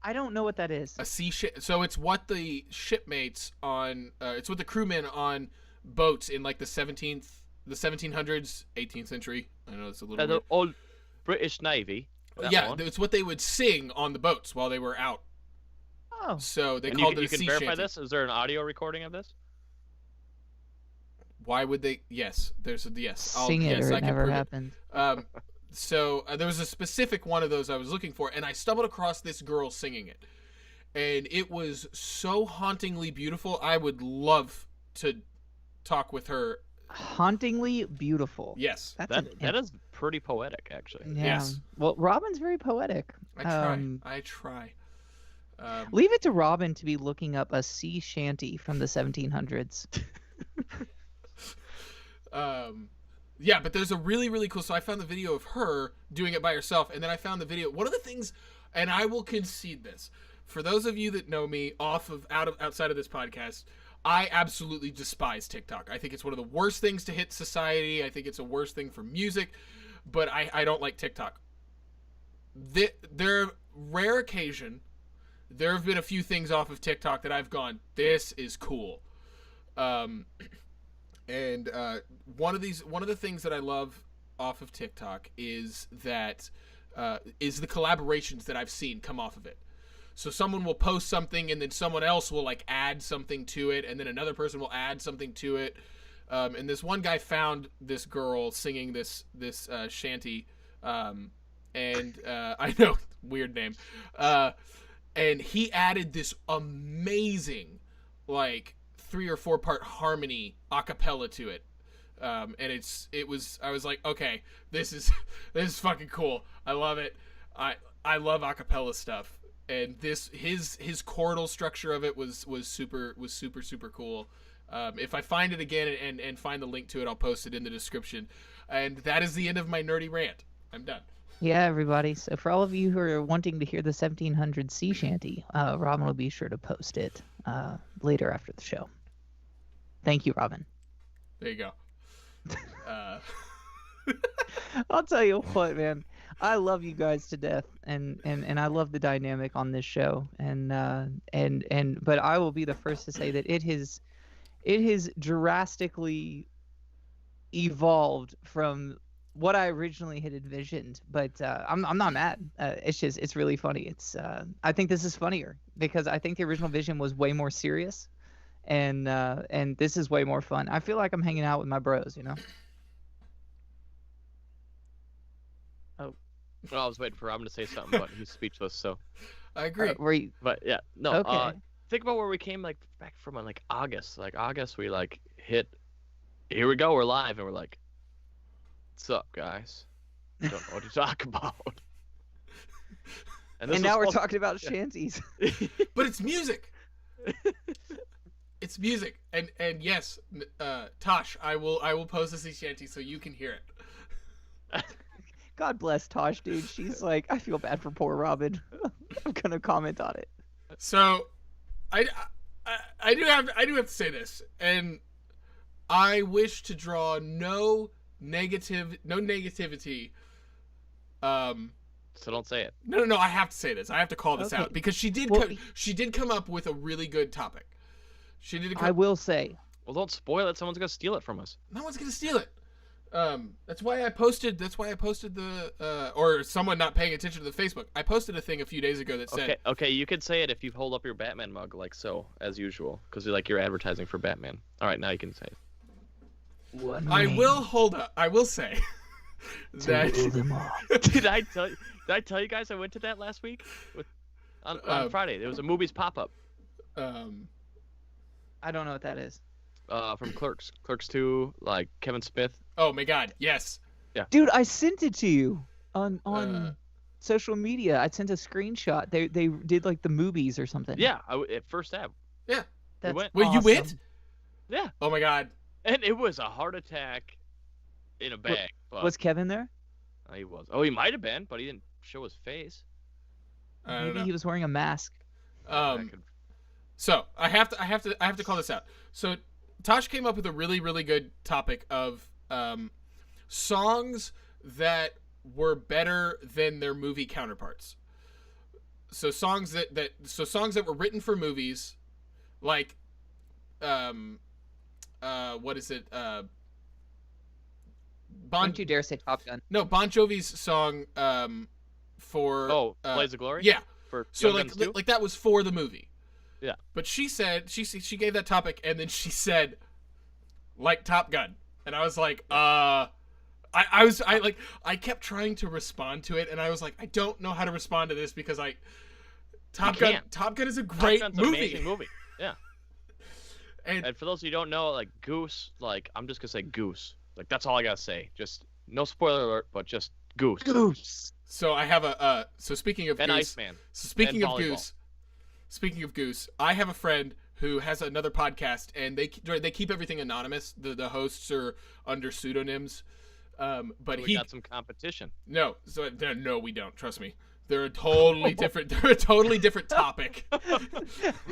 I don't know what that is. A sea so it's what the shipmates on it's what the crewmen on boats in like the 1700s 18th century. I know it's a little the weird. old British Navy. Yeah, it's what they would sing on the boats while they were out. Oh, So they And called you it a can sea verify shanty. this. Is there an audio recording of this? Why would they? Yes, there's a yes. sing it yes, or I it can never prove happened. So there was a specific one of those I was looking for, and I stumbled across this girl singing it, and it was so hauntingly beautiful. I would love to talk with her. Hauntingly beautiful. Yes, That's That is pretty poetic, actually. Yeah. Yes. Well, Robin's very poetic. I try. I try. Leave it to Robin to be looking up a sea shanty from the 1700s. Yeah, but there's a really, really cool. So I found the video of her doing it by herself, and then I found the video. One of the things, and I will concede this for those of you that know me outside of this podcast, I absolutely despise TikTok. I think it's one of the worst things to hit society. I think it's a worst thing for music, but I don't like TikTok. There rare occasion, there have been a few things off of TikTok that I've gone, this is cool. And one of the things that I love off of TikTok is that is the collaborations that I've seen come off of it. So someone will post something, and then someone else will like add something to it, and then another person will add something to it. And this one guy found this girl singing this shanty, and I know, weird name, and he added this amazing like 3 or 4 part harmony a cappella to it. And I was like, okay, this is fucking cool. I love it. I love a cappella stuff. And his chordal structure of it was super cool. If I find it again and find the link to it, I'll post it in the description. And that is the end of my nerdy rant. I'm done. Yeah, everybody. So for all of you who are wanting to hear the 1700 sea shanty, Robin will be sure to post it later after the show. Thank you, Robin. There you go. I'll tell you what, man. I love you guys to death, and I love the dynamic on this show, but I will be the first to say that it has drastically evolved from what I originally had envisioned. But I'm not mad. It's really funny. I think this is funnier because I think the original vision was way more serious, and this is way more fun. I feel like I'm hanging out with my bros, you know. Well, I was waiting for Robin to say something, but he's speechless. So I agree. Were you? But yeah, no. Okay. Think about where we came back from in August. August, we hit. Here we go. We're live, and we're like, "What's up, guys? Don't know what to talk about." And now we're talking about shanties. But it's music. It's music, and yes, Tosh, I will post a sea shanty so you can hear it. God bless Tosh, dude. She's like, I feel bad for poor Robin. I'm gonna comment on it. So, I do have to say this, and I wish to draw no negativity. So don't say it. No. I have to say this. I have to call this Okay. out because she did come up with a really good topic. I will say. Well, don't spoil it. Someone's gonna steal it from us. No one's gonna steal it. That's why I posted the or someone not paying attention to the Facebook. I posted a thing a few days ago that said, Okay, you could say it if you hold up your Batman mug as usual, because you're advertising for Batman. All right, now you can say it. I will say that. Did I tell you guys I went to that last week on Friday? There was a movies pop-up. I don't know what that is. From Clerks 2, Kevin Smith. Oh my God, yes. Yeah. Dude, I sent it to you on social media. I sent a screenshot. They did like the movies or something. Yeah, at First Ave. Yeah. That's went. Wait, you went? awesome. Yeah, Oh my god. and it was a heart attack in a bag. But Was Kevin there? he was. Oh, he might have been, but he didn't show his face. I don't Maybe know. he was wearing a mask. I could- So I have to call this out. So Tosh came up with a really, really good topic of songs that were better than their movie counterparts. So songs that were written for movies, like what is it? Don't you dare say Top Gun. Bon Jovi's song for Blaze of Glory. yeah. For So Young like Guns too? like that was for the movie. Yeah. But she said she gave that topic and then she said like Top Gun. And I was like, I kept trying to respond to it and I was like, I don't know how to respond to this because Top Gun is a great Top Gun's an movie. amazing movie. Yeah. And And for those of you who don't know, like Goose, like I'm just gonna say Goose. Like that's all I gotta say. Just no spoiler alert, but just Goose. Goose. so I have so speaking of And Goose, Iceman. so speaking and of volleyball. Goose, I have a friend who has another podcast, and they keep everything anonymous. The hosts are under pseudonyms, but We got some competition. no. So no, we don't. Trust me, they're a totally different. They're a totally different topic.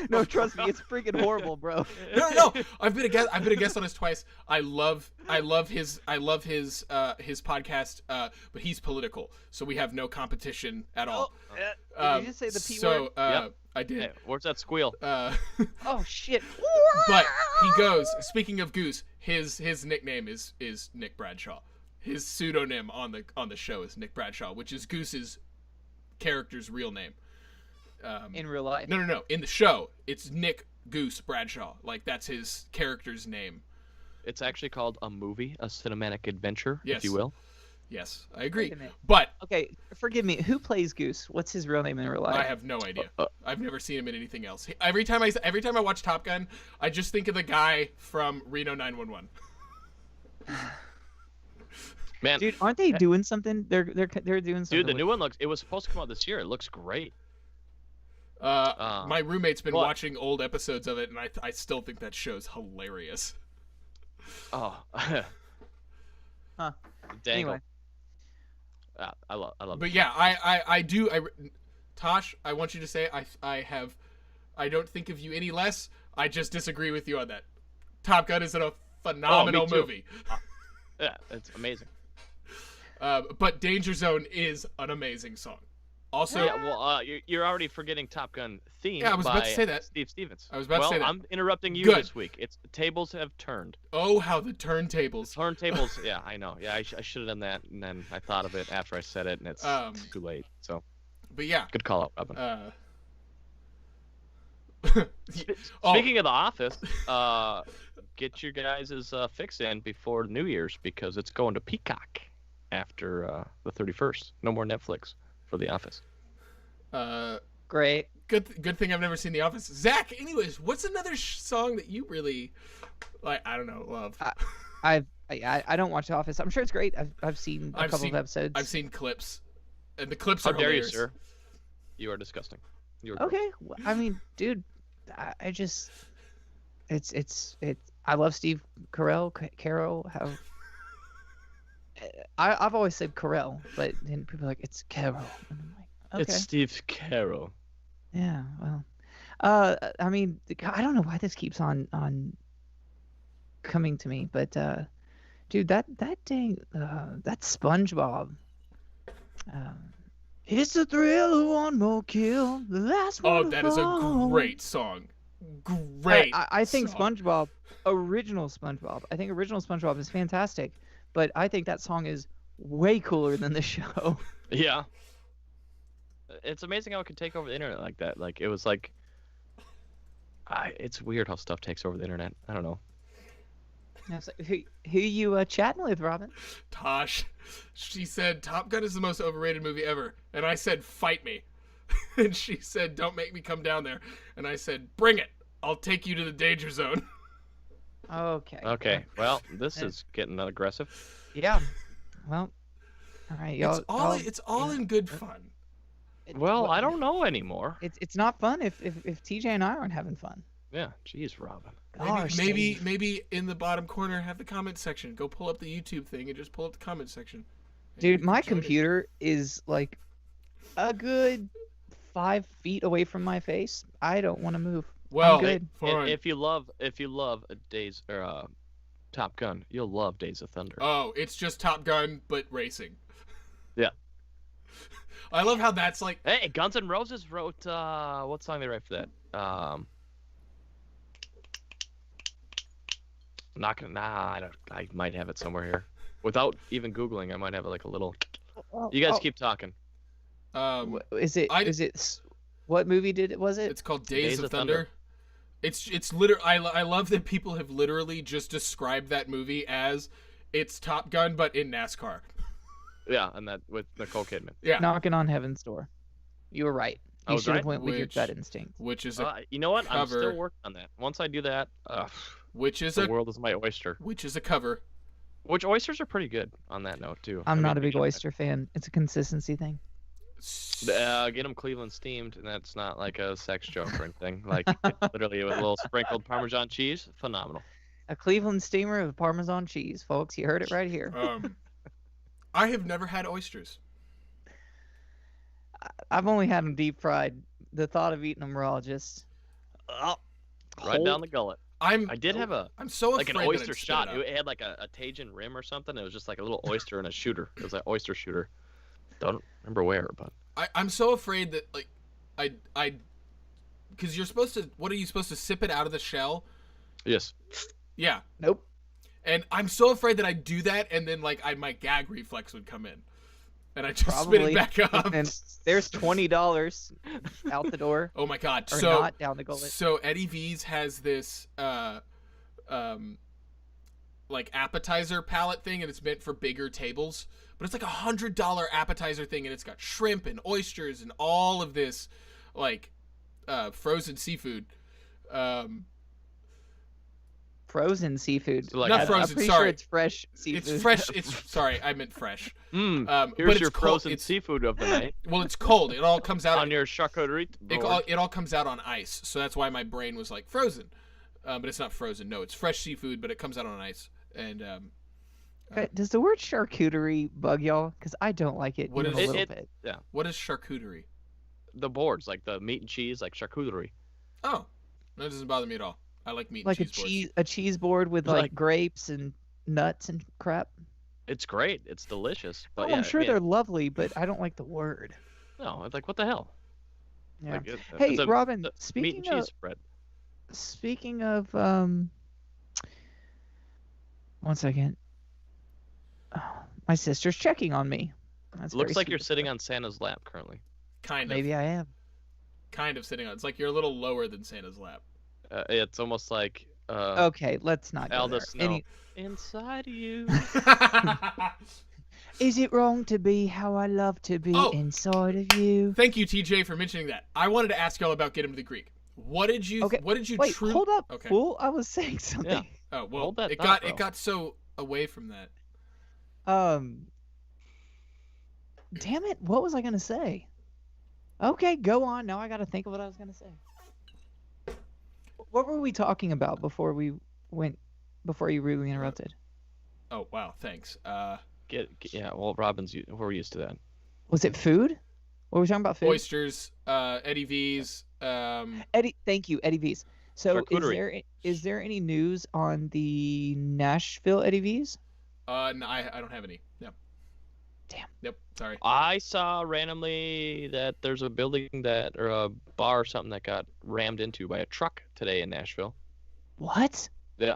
No, trust me, it's freaking horrible, bro. No. I've been a guest on his twice. I love his podcast, but he's political, so we have no competition at all. Did you just say the P so, word? Yep. I did. Hey, where's that squeal? Oh shit. But he goes. Speaking of Goose, his nickname is Nick Bradshaw. His pseudonym on the show is Nick Bradshaw, which is Goose's character's real name. In real life. No. In the show, it's Nick Goose Bradshaw. Like that's his character's name. It's actually called a movie, a cinematic adventure, Yes. if you will. Yes, I agree. Wait a minute. But Okay, forgive me. Who plays Goose? What's his real name in real life? I have no idea. I've never seen him in anything else. Every time I watch Top Gun, I just think of the guy from Reno 911. Man, Dude, aren't they doing something? They're doing something. dude, the with- new one looks. It was supposed to come out this year. It looks great. My roommate's been what? watching old episodes of it, and I still think that show's hilarious. Oh. Huh. Dangle. Anyway. I love. But yeah, I do. Tosh, I want you to say I don't think of you any less. I just disagree with you on that. Top Gun is a phenomenal too. movie. Yeah, it's amazing. But Danger Zone is an amazing song. Also, Yeah, well, you're already forgetting Top Gun theme. Yeah, I was about to by say that. Steve Stevens. I was about to say that. I'm interrupting you Good. this week. It's the tables have turned. oh, how the turntables. Turntables. Yeah, I know. Yeah, I should have done that, and then I thought of it after I said it, and it's too late. So But yeah. good call out, Robin. Oh, Speaking of The Office, get your guys' fix in before New Year's because it's going to Peacock after the 31st. No more Netflix for The Office. Great. good thing I've never seen The Office. Zach, anyways, what's another song that you really like? I don't know, love. I don't watch The Office. I'm sure it's great. I've seen a I've couple seen- of episodes. I've seen clips, and the clips How are dare you, hilarious. sir? You are disgusting. You are gross. Okay, I mean, dude, I just, it's. I love Steve Carell. How? I've always said Carell, but then people are like it's Carell. And I'm like, okay, It's Steve Carell. yeah, well, I mean, I don't know why this keeps on coming to me, but dude, that dang, that SpongeBob. It's the thrill of one more kill, the last one. Oh, to that is a fall. great song. Great. I think song. SpongeBob, original SpongeBob is fantastic, but I think that song is way cooler than the show. Yeah. It's amazing how it could take over the internet like that. Like it was like, it's weird how stuff takes over the internet. I don't know. I was like, who you chatting with, Robin? Tosh, she said Top Gun is the most overrated movie ever, and I said fight me, and she said don't make me come down there, and I said bring it. I'll take you to the danger zone. Okay. Okay. Well, this is getting aggressive. Yeah. Well. All right, y'all. It's all in good fun. Well, I don't know anymore. It's not fun if TJ and I aren't having fun. Yeah, jeez, Robin. Gosh, Maybe Steve. maybe in the bottom corner have the comment section. Go pull up the YouTube thing and just pull up the comment section. And you Dude, can my join it. computer is like a good 5 feet away from my face. I don't want to move. Well, good. fine. If you love Days or Top Gun, you'll love Days of Thunder. Oh, it's just Top Gun but racing. Yeah. I love how that's like. Hey, Guns N' Roses wrote what song they write for that? Not gonna. Nah, I might have it somewhere here. Without even googling, I might have like a little. You guys keep talking. Is it? What movie was it? It's called Days of Thunder. It's literally. I love that people have literally just described that movie as it's Top Gun but in NASCAR. Yeah, and that with Nicole Kidman. Yeah. Knocking on Heaven's Door. You were right. I You was should have right? went with your Which- gut instinct. Which is a You know what? I'm cover. still working on that. Once I do that, which is the a world is my oyster. which is a cover. Which oysters are pretty good on that note too. I'm I not mean, a big oyster fan. It's a consistency thing. Get them Cleveland steamed, and that's not like a sex joke or anything. Like it's literally with a little sprinkled Parmesan cheese, phenomenal. A Cleveland steamer of Parmesan cheese, folks. You heard it right here. I have never had oysters. I've only had them deep fried. The thought of eating them raw just Right down the gullet. I did have I'm so like afraid an that oyster I'd spit shot. it out. It had like a Tajin rim or something. It was just like a little oyster and a shooter. It was an oyster shooter. Don't remember where, but I'm so afraid that like I because you're supposed to. What are you supposed to sip it out of the shell? yes. Yeah. nope. And I'm so afraid that I'd do that, and then like my gag reflex would come in, and I just spit Probably. it back up. And there's $20 out the door Oh my god! or So not down the gullet. so Eddie V's has this like appetizer palette thing, and it's meant for bigger tables. But it's like $100 appetizer thing, and it's got shrimp and oysters and all of this like frozen seafood. Frozen seafood. So, like, Not I'm frozen, pretty sorry. sure it's fresh seafood. It's fresh. It's sorry, I meant fresh. Here's but your it's cold. frozen seafood of the night Well, it's cold. It all comes out on your charcuterie It board. all comes out on ice, so that's why my brain was like frozen, but it's not frozen. No, it's fresh seafood, but it comes out on ice. And Okay, does the word charcuterie bug y'all? Because I don't like it What even a is- little it- bit. what is charcuterie? The boards, like the meat and cheese, like charcuterie. Oh, that doesn't bother me at all. I like meat Like a and cheese boards. cheese board with like Like- grapes and nuts and crap. It's great. It's delicious. But Oh, yeah, I'm sure I mean, they're lovely, but I don't like the word. no. It's like what the hell? Yeah. Like, Hey, it's a Robin, meat speaking and cheese of spread. one second. Oh, my sister's checking on me. That's Looks very like sweet you're of her. sitting on Santa's lap currently. Kind of, Maybe I am. kind of sitting on. It's like you're a little lower than Santa's lap. It's almost like Okay, let's not go Aldous there. Snow. Inside of you. Is it wrong to be how I love to be Oh. inside of you? Thank you, TJ, for mentioning that. I wanted to ask y'all about Get Him to the Greek. What did you? Okay, What did you? Wait, hold up, Okay. fool! I was saying something. Oh well, Hold that it thought, got bro. so away from that. Damn it! What was I gonna say? Okay, go on. Now I gotta think of what I was gonna say. What were we talking about before we went? Before you rudely interrupted? Oh wow, thanks. Yeah. Well, we're used to that. Was it food? What were we talking about? Food. Oysters, Eddie V's. Eddie, thank you, Eddie V's. So Charcuterie. is there any news on the Nashville Eddie V's? No, I don't have any. Yep. Damn. Yep. Sorry. I saw randomly that there's a building or a bar or something that got rammed into by a truck today in Nashville. What? Yeah.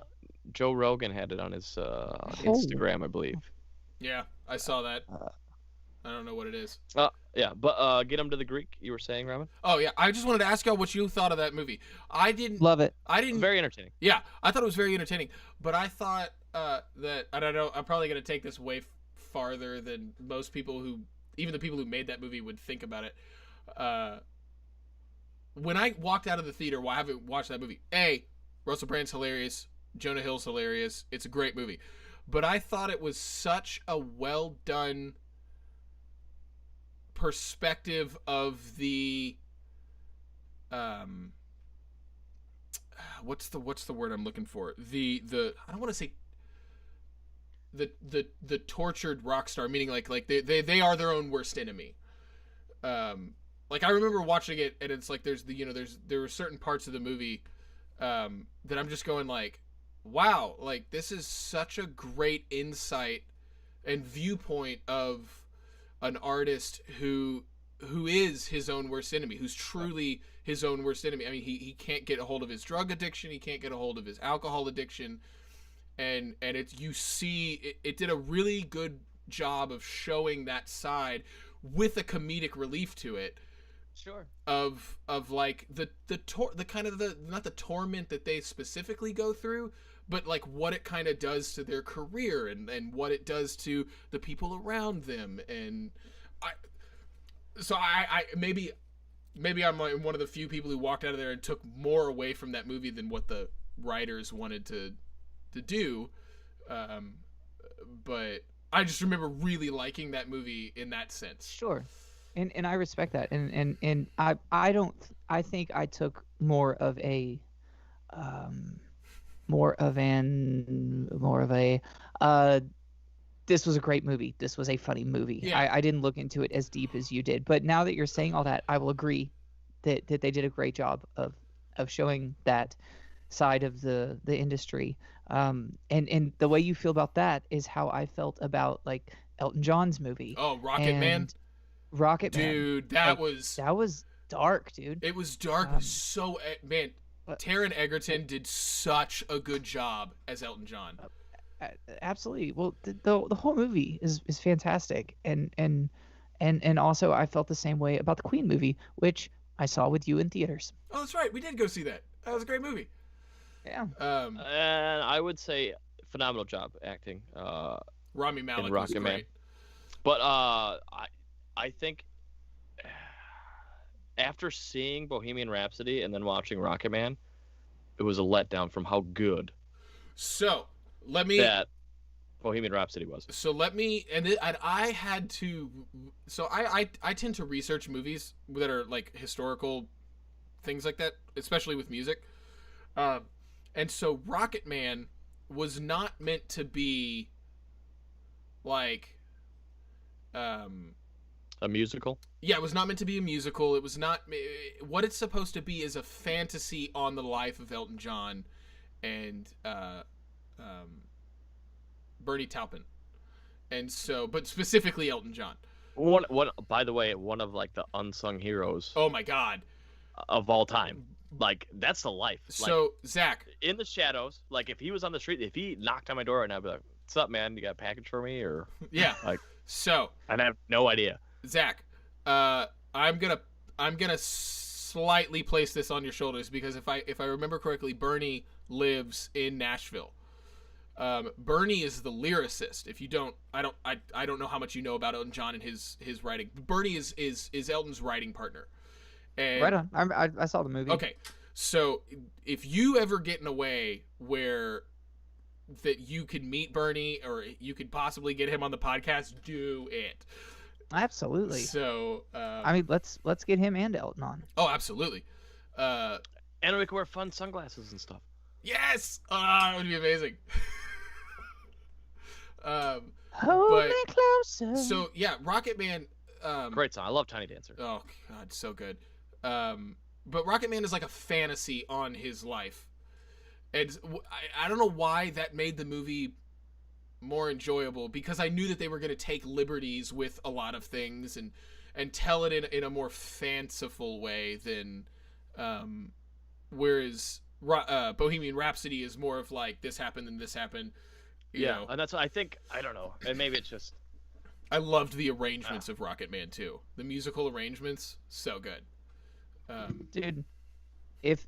Joe Rogan had it on his Instagram, I believe. Yeah, I saw that. Uh, I don't know what it is. Yeah, but get him to the Greek. You were saying, Robin? Oh yeah, I just wanted to ask y'all what you thought of that movie. I didn't. Love it. I didn't. Very entertaining. Yeah, I thought it was very entertaining, but I thought that I don't know. I'm probably gonna take this way farther than most people even the people who made that movie would think about it. When I walked out of the theater, I haven't watched that movie. Russell Brand's hilarious. Jonah Hill's hilarious. It's a great movie, but I thought it was such a well done perspective of the what's the word I'm looking for? The I don't want to say the tortured rock star, meaning like they are their own worst enemy. Like I remember watching it, and it's like there were certain parts of the movie that I'm just going like, wow, like this is such a great insight and viewpoint of an artist who is his own worst enemy, who's truly his own worst enemy. I mean, he can't get a hold of his drug addiction, he can't get a hold of his alcohol addiction, and it's, you see it did a really good job of showing that side with a comedic relief to it. Sure. Of like the kind of the, not the torment that they specifically go through, but like what it kind of does to their career and what it does to the people around them. And I maybe I'm like one of the few people who walked out of there and took more away from that movie than what the writers wanted to do. But I just remember really liking that movie in that sense. Sure. And I respect that. And I think I took more of a this was a great movie. This was a funny movie. Yeah. I didn't look into it as deep as you did. But now that you're saying all that, I will agree that they did a great job of showing that side of the industry. And the way you feel about that is how I felt about like Elton John's movie. Oh, Rocket Man. Rocket Man. Dude, that was dark, dude. It was dark. So, man, Taron Egerton did such a good job as Elton John. Absolutely. Well, the whole movie is fantastic, and also I felt the same way about the Queen movie, which I saw with you in theaters. Oh, that's right. We did go see that. That was a great movie. Yeah. And I would say phenomenal job acting. Rami Malek in was Rocket great. Man. But I think after seeing Bohemian Rhapsody and then watching Rocket Man, it was a letdown from how good So let me. that Bohemian Rhapsody was. So let me, I had to. So I tend to research movies that are like historical things like that, especially with music. And so Rocket Man was not meant to be like A musical? Yeah, it was not meant to be a musical. It was not. What it's supposed to be is a fantasy on the life of Elton John and Bernie Taupin, and so, but specifically Elton John. One, by the way, one of like the unsung heroes Oh my God! of all time. Like that's the life. Like, So Zach, in the shadows, like if he was on the street, if he knocked on my door and I'd be like, "What's up, man? You got a package for me?" Or yeah. like, So I'd have no idea. Zach, I'm gonna slightly place this on your shoulders because if I remember correctly, Bernie lives in Nashville. Bernie is the lyricist. If you don't, I don't know how much you know about Elton John and his writing. Bernie is Elton's writing partner. And, Right on. I saw the movie. Okay, so if you ever get in a way where that you could meet Bernie or you could possibly get him on the podcast, do it. Absolutely. So I mean, let's get him and Elton on. oh, absolutely. And we can wear fun sunglasses and stuff. Yes, that would be amazing. Hold but- me closer. So yeah, Rocket Man. Great song. I love Tiny Dancer. Oh God, so good. But Rocket Man is like a fantasy on his life, and I don't know why that made the movie more enjoyable because I knew that they were going to take liberties with a lot of things and tell it in a more fanciful way than whereas Bohemian Rhapsody is more of like this happened and this happened. You know. And that's what I think. I don't know, and maybe it's just. I loved the arrangements of Rocket Man too. The musical arrangements, so good. Dude, if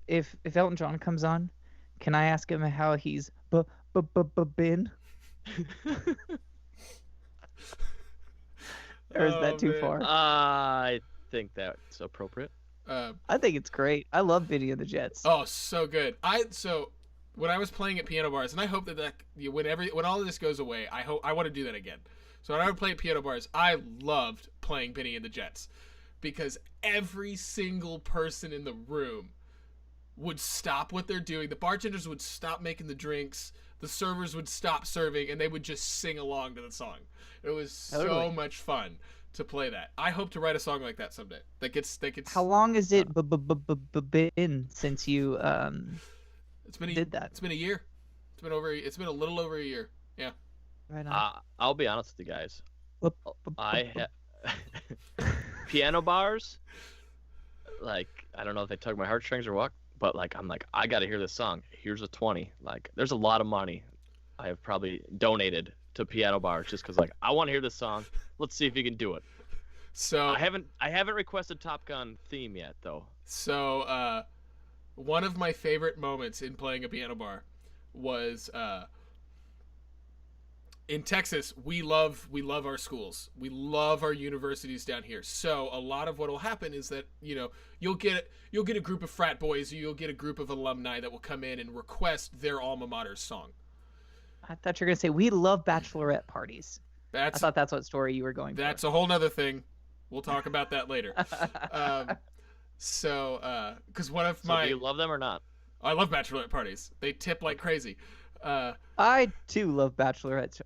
Elton John comes on, can I ask him how he's been? Or is that too man. far? I think that's appropriate. I think it's great. I love Vinny and the Jets. Oh, so good. So when I was playing at piano bars, and I hope that when all of this goes away, I want to do that again. So when I would play at piano bars, I loved playing Benny and the Jets, because every single person in the room would stop what they're doing. The bartenders would stop making the drinks. The servers would stop serving, and they would just sing along to the song. It was so much fun to play that. I hope to write a song like that someday. That gets. How long has it been since you did that? It's been a year. It's been a little over a year. Yeah. Right on. I'll be honest with you guys. Piano bars, like, I don't know if they tug my heartstrings or what, but like, I'm like, I gotta hear this song. Here's a 20. Like, there's a lot of money I have probably donated to piano bars just because, like, I want to hear this song. Let's see if you can do it. So I haven't requested Top Gun theme yet though. So one of my favorite moments in playing a piano bar was in Texas. We love our schools. We love our universities down here. So a lot of what will happen is that, you know, you'll get a group of frat boys, or you'll get a group of alumni that will come in and request their alma mater's song. I thought you were gonna say we love bachelorette parties. I thought that's what story you were going for. That's a whole nother thing. We'll talk about that later. Because one of my... Do you love them or not? I love bachelorette parties. They tip like crazy. I too love bachelorette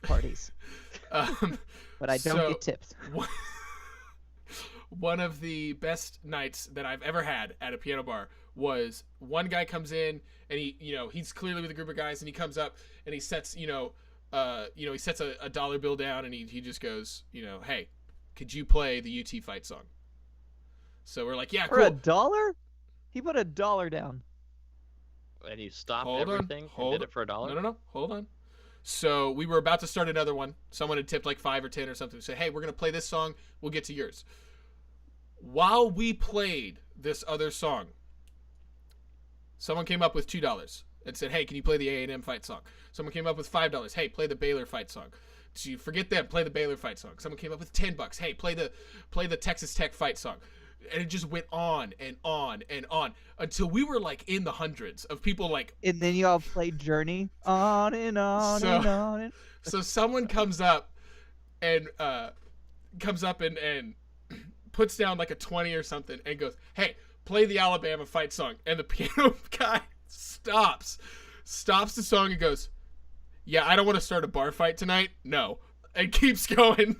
parties, but I don't get tipped. One of the best nights that I've ever had at a piano bar was one guy comes in and he's clearly with a group of guys, and he comes up and he sets he sets a dollar bill down, and he just goes, hey, could you play the UT fight song? So we're like, yeah, cool. For $1? He put $1 down. And you stopped everything and did it for $1? No. Hold on. So we were about to start another one. Someone had tipped like 5 or 10 or something. Say, hey, we're going to play this song. We'll get to yours. While we played this other song, someone came up with $2 and said, hey, can you play the A&M fight song? Someone came up with $5. Hey, play the Baylor fight song. So you forget them, play the Baylor fight song. Someone came up with $10. Hey, play the Texas Tech fight song. And it just went on and on and on until we were like in the hundreds of people like. And then you all played Journey on and on and on. So someone comes up and puts down like a 20 or something and goes, hey, play the Alabama fight song. And the piano guy stops the song and goes, yeah, I don't want to start a bar fight tonight. No. And keeps going.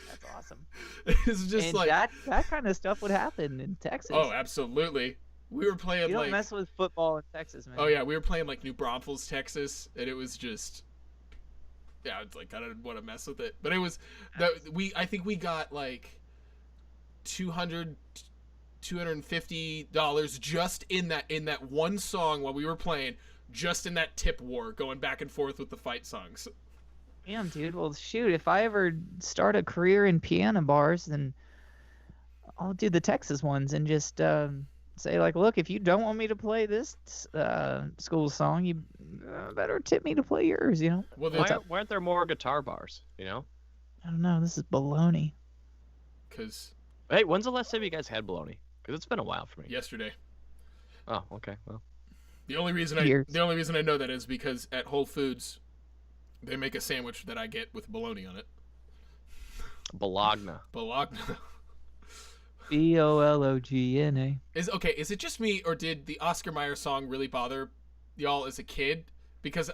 That's awesome. It's just and like that kind of stuff would happen in Texas. Oh, absolutely. We were playing you don't mess with football in Texas, man. Oh yeah, we were playing like New Braunfels, Texas, and it was just it's like I don't want to mess with it. But it was I think we got like $250 just in that one song while we were playing, just in that tip war going back and forth with the fight songs. Damn, dude. Well, shoot, if I ever start a career in piano bars, then I'll do the Texas ones and just say, like, look, if you don't want me to play this school song, you better tip me to play yours, Well, why aren't there more guitar bars, I don't know. This is baloney. Hey, when's the last time you guys had bologna? Because it's been a while for me. Yesterday. Oh, okay. Well, the only reason I know that is because at Whole Foods, they make a sandwich that I get with bologna on it. Bologna. Bologna. Is it just me, or did the Oscar Mayer song really bother y'all as a kid? Because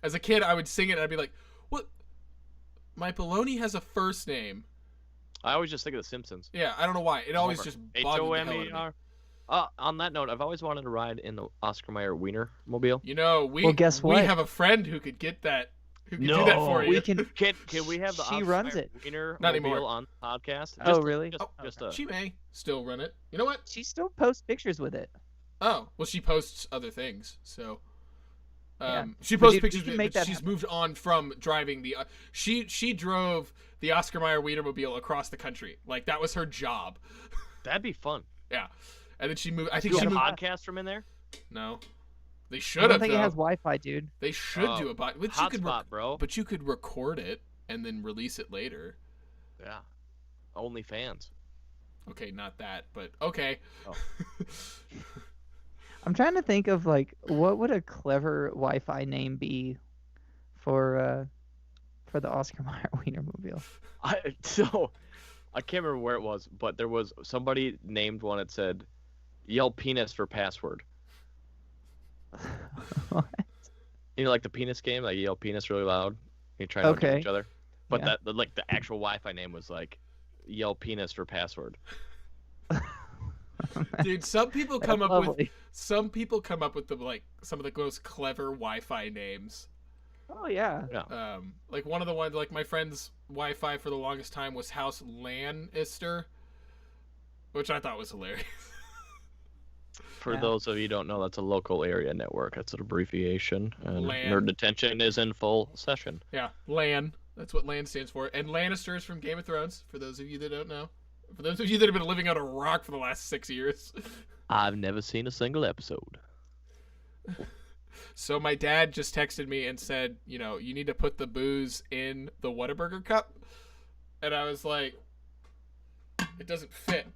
as a kid, I would sing it and I'd be like, "What? My bologna has a first name." I always just think of The Simpsons. Yeah, I don't know why. It always just bothered the hell out of me. On that note, I've always wanted to ride in the Oscar Mayer Wiener mobile. Guess what? We have a friend who could get that. Who can do that for you? We can. Can we have the She Oscar runs Mayer it. Wiener Not mobile anymore. on the podcast? Really? She may still run it. You know what? She still posts pictures with it. Oh, well, she posts other things, so. Yeah. She posts But you pictures, can make but that she's happen. moved on from driving the. She drove the Oscar Mayer Wienermobile across the country. Like, that was her job. That'd be fun. Yeah, and then she moved. I think Do she a moved. podcast from in there? No, they I should don't have. think though. it has Wi-Fi, dude. They should do a podcast. But you could Hotspot, bro. But you could record it and then release it later. Yeah. OnlyFans. Okay, not that, but okay. Oh. I'm trying to think of like what would a clever Wi-Fi name be for the Oscar Mayer Wienermobile. I can't remember where it was, but there was somebody named one that said, "Yell penis for password." What? You know, like the penis game, like you yell penis really loud. You try not to Okay. each other. But Yeah. like the actual Wi-Fi name was like, "Yell penis for password." Dude, some people come That's up with lovely. some people come up with the like some of the most clever Wi-Fi names. Oh yeah. Like one of the ones, like my friend's Wi-Fi for the longest time was House Lannister, which I thought was hilarious. For Yeah. those of you who don't know, that's a local area network. That's an abbreviation. And LAN. Nerd Detention is in full session. Yeah, LAN. That's what LAN stands for. And Lannister is from Game of Thrones, for those of you that don't know. For those of you that have been living on a rock for the last 6 years. I've never seen a single episode. So my dad just texted me and said, you know, you need to put the booze in the Whataburger cup. And I was like, it doesn't fit.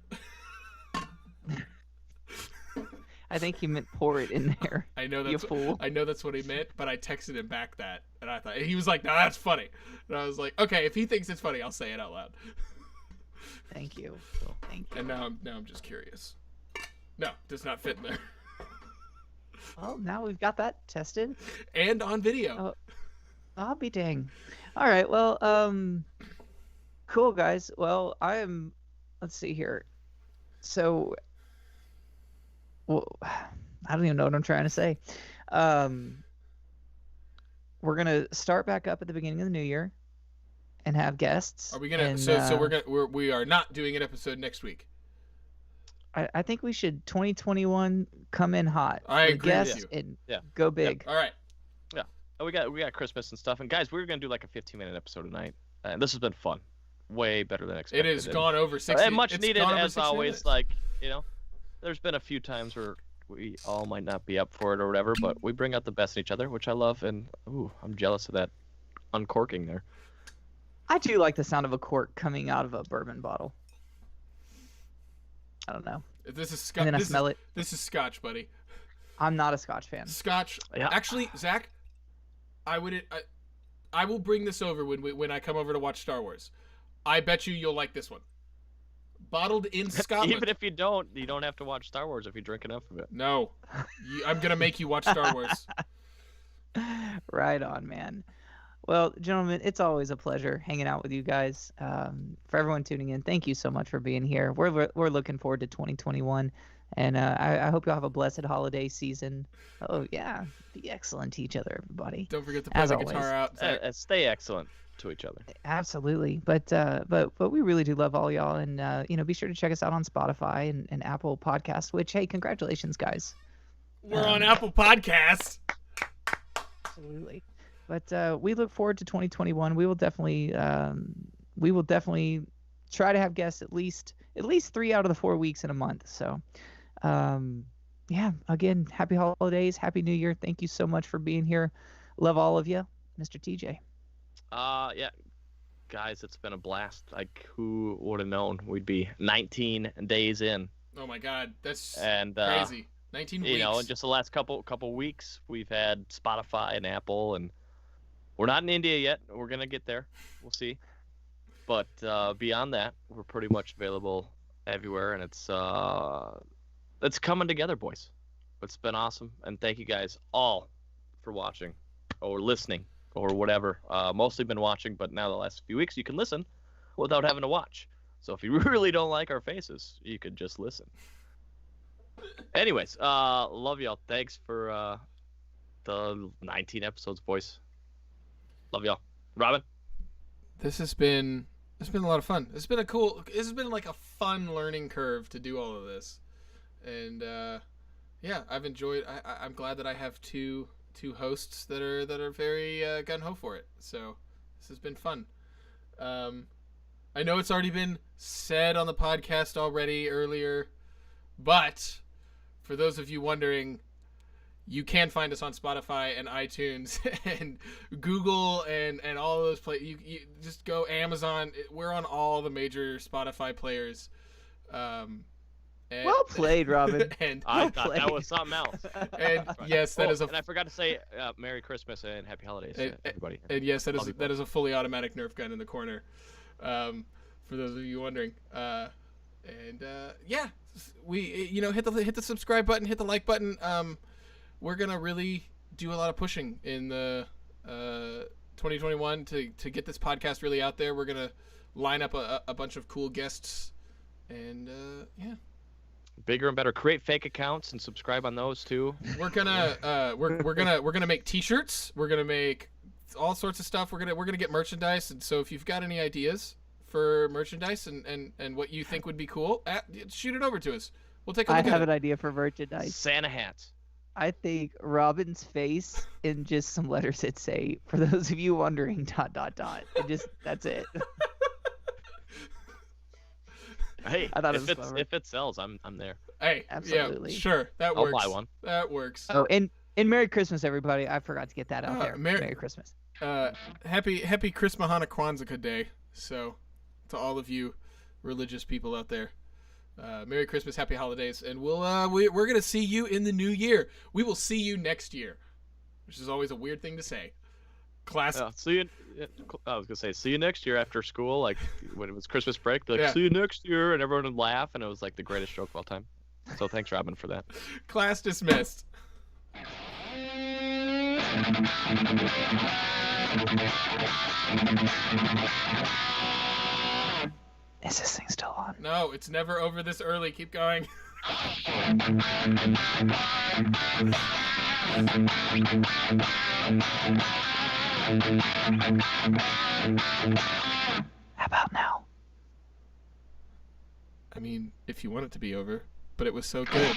I think he meant pour it in there. I know You that's fool. I know that's what he meant, but I texted him back that, and I thought he was like, "No, that's funny," and I was like, "Okay, if he thinks it's funny, I'll say it out loud." Thank you. Thank you. And now I'm just curious. No, does not fit in there, Well, now we've got that tested. and on video. Oh. I'll be dang. All right. Well, cool guys. Well, let's see here. So, well, I don't even know what I'm trying to say. We're gonna start back up at the beginning of the new year, and have guests. Are we gonna? and, So we are not doing an episode next week. I think we should 2021 come in hot. I with agree with guests you. and Yeah. go big. All right. Oh, we got Christmas and stuff. And guys, we were gonna do like a 15-minute episode tonight. And this has been fun. Way better than It expected. has and- gone over 60. And much it's needed gone over as 60 always. minutes. Like, you know, there's been a few times where we all might not be up for it or whatever, but we bring out the best in each other, which I love. And ooh, I'm jealous of that uncorking there. I do like the sound of a cork coming out of a bourbon bottle. I don't know. This is And then I Scotch. smell it. This is Scotch, buddy. I'm not a Scotch fan. Scotch. Yeah. Actually, Zach, I will bring this over when I come over to watch Star Wars. I bet you'll like this one. Bottled in Scotland. Even if you don't have to watch Star Wars if you drink enough of it. No, I'm gonna make you watch Star Wars. Right on, man. Well, gentlemen, it's always a pleasure hanging out with you guys. For everyone tuning in, thank you so much for being here. We're looking forward to 2021, and I hope you all have a blessed holiday season. Oh yeah, be excellent to each other, everybody. Don't forget to play As the always. guitar out. Zach. And stay excellent to each other. Absolutely, but we really do love all y'all, and be sure to check us out on Spotify and Apple Podcasts. Which, hey, congratulations, guys. We're on Apple Podcasts. Absolutely. But we look forward to 2021. We will definitely try to have guests at least 3 out of the 4 weeks in a month. So, yeah. Again, happy holidays, happy New Year. Thank you so much for being here. Love all of you, Mr. TJ. Yeah, guys, it's been a blast. Like, who would have known we'd be 19 days in, Oh my God, that's and crazy. 19 weeks. you know, in just the last couple weeks, we've had Spotify and Apple, and we're not in India yet. We're gonna get there. We'll see. But beyond that, we're pretty much available everywhere, and it's coming together, boys. It's been awesome, and thank you guys all for watching or listening or whatever. Mostly been watching, but now the last few weeks you can listen without having to watch. So if you really don't like our faces, you could just listen. Anyways, love y'all. Thanks for the 19 episodes, boys. Love y'all. Robin? This has been a lot of fun. This has been like a fun learning curve to do all of this, and yeah, I've enjoyed. I'm glad that I have two hosts that are very gung ho for it. So this has been fun. I know it's already been said on the podcast already earlier, but for those of you wondering, you can find us on Spotify and iTunes and Google and all those places. You just go Amazon. We're on all the major Spotify players. And, Well played, Robin. And I Well thought that played. was something else. and yes, that is a And I forgot to say Merry Christmas and Happy Holidays to everybody. and yes, that Love you is a fully automatic Nerf gun in the corner. for those of you wondering. Yeah, we hit the subscribe button, hit the like button. We're gonna really do a lot of pushing in the 2021 to get this podcast really out there. We're gonna line up a bunch of cool guests, and yeah. Bigger and better. Create fake accounts and subscribe on those too. We're gonna we're gonna make T-shirts. We're gonna make all sorts of stuff. We're gonna get merchandise. And so if you've got any ideas for merchandise and what you think would be cool, shoot it over to us. We'll take a look at it. I have an idea for merchandise. Santa hats. I think Robin's face in just some letters that say, "For those of you wondering, ... And just that's it. Hey, I thought it was clever. if it sells, I'm there. Hey, Absolutely. yeah, sure, that I'll works. buy one. That works. Oh, and Merry Christmas, everybody! I forgot to get that out there. Merry Christmas. Happy Chris Mahana Kwanzaa Day. So, to all of you religious people out there, Merry Christmas, Happy Holidays, and we're gonna see you in the new year. We will see you next year, which is always a weird thing to say. Class. See you. I was gonna say see you next year after school, like when it was Christmas break. Be like, Yeah. see you next year, and everyone would laugh, and it was like the greatest joke of all time. So thanks, Robin, for that. Class dismissed. Is this thing still on? No, it's never over this early. Keep going. How about now? I mean, if you want it to be over, but it was so good.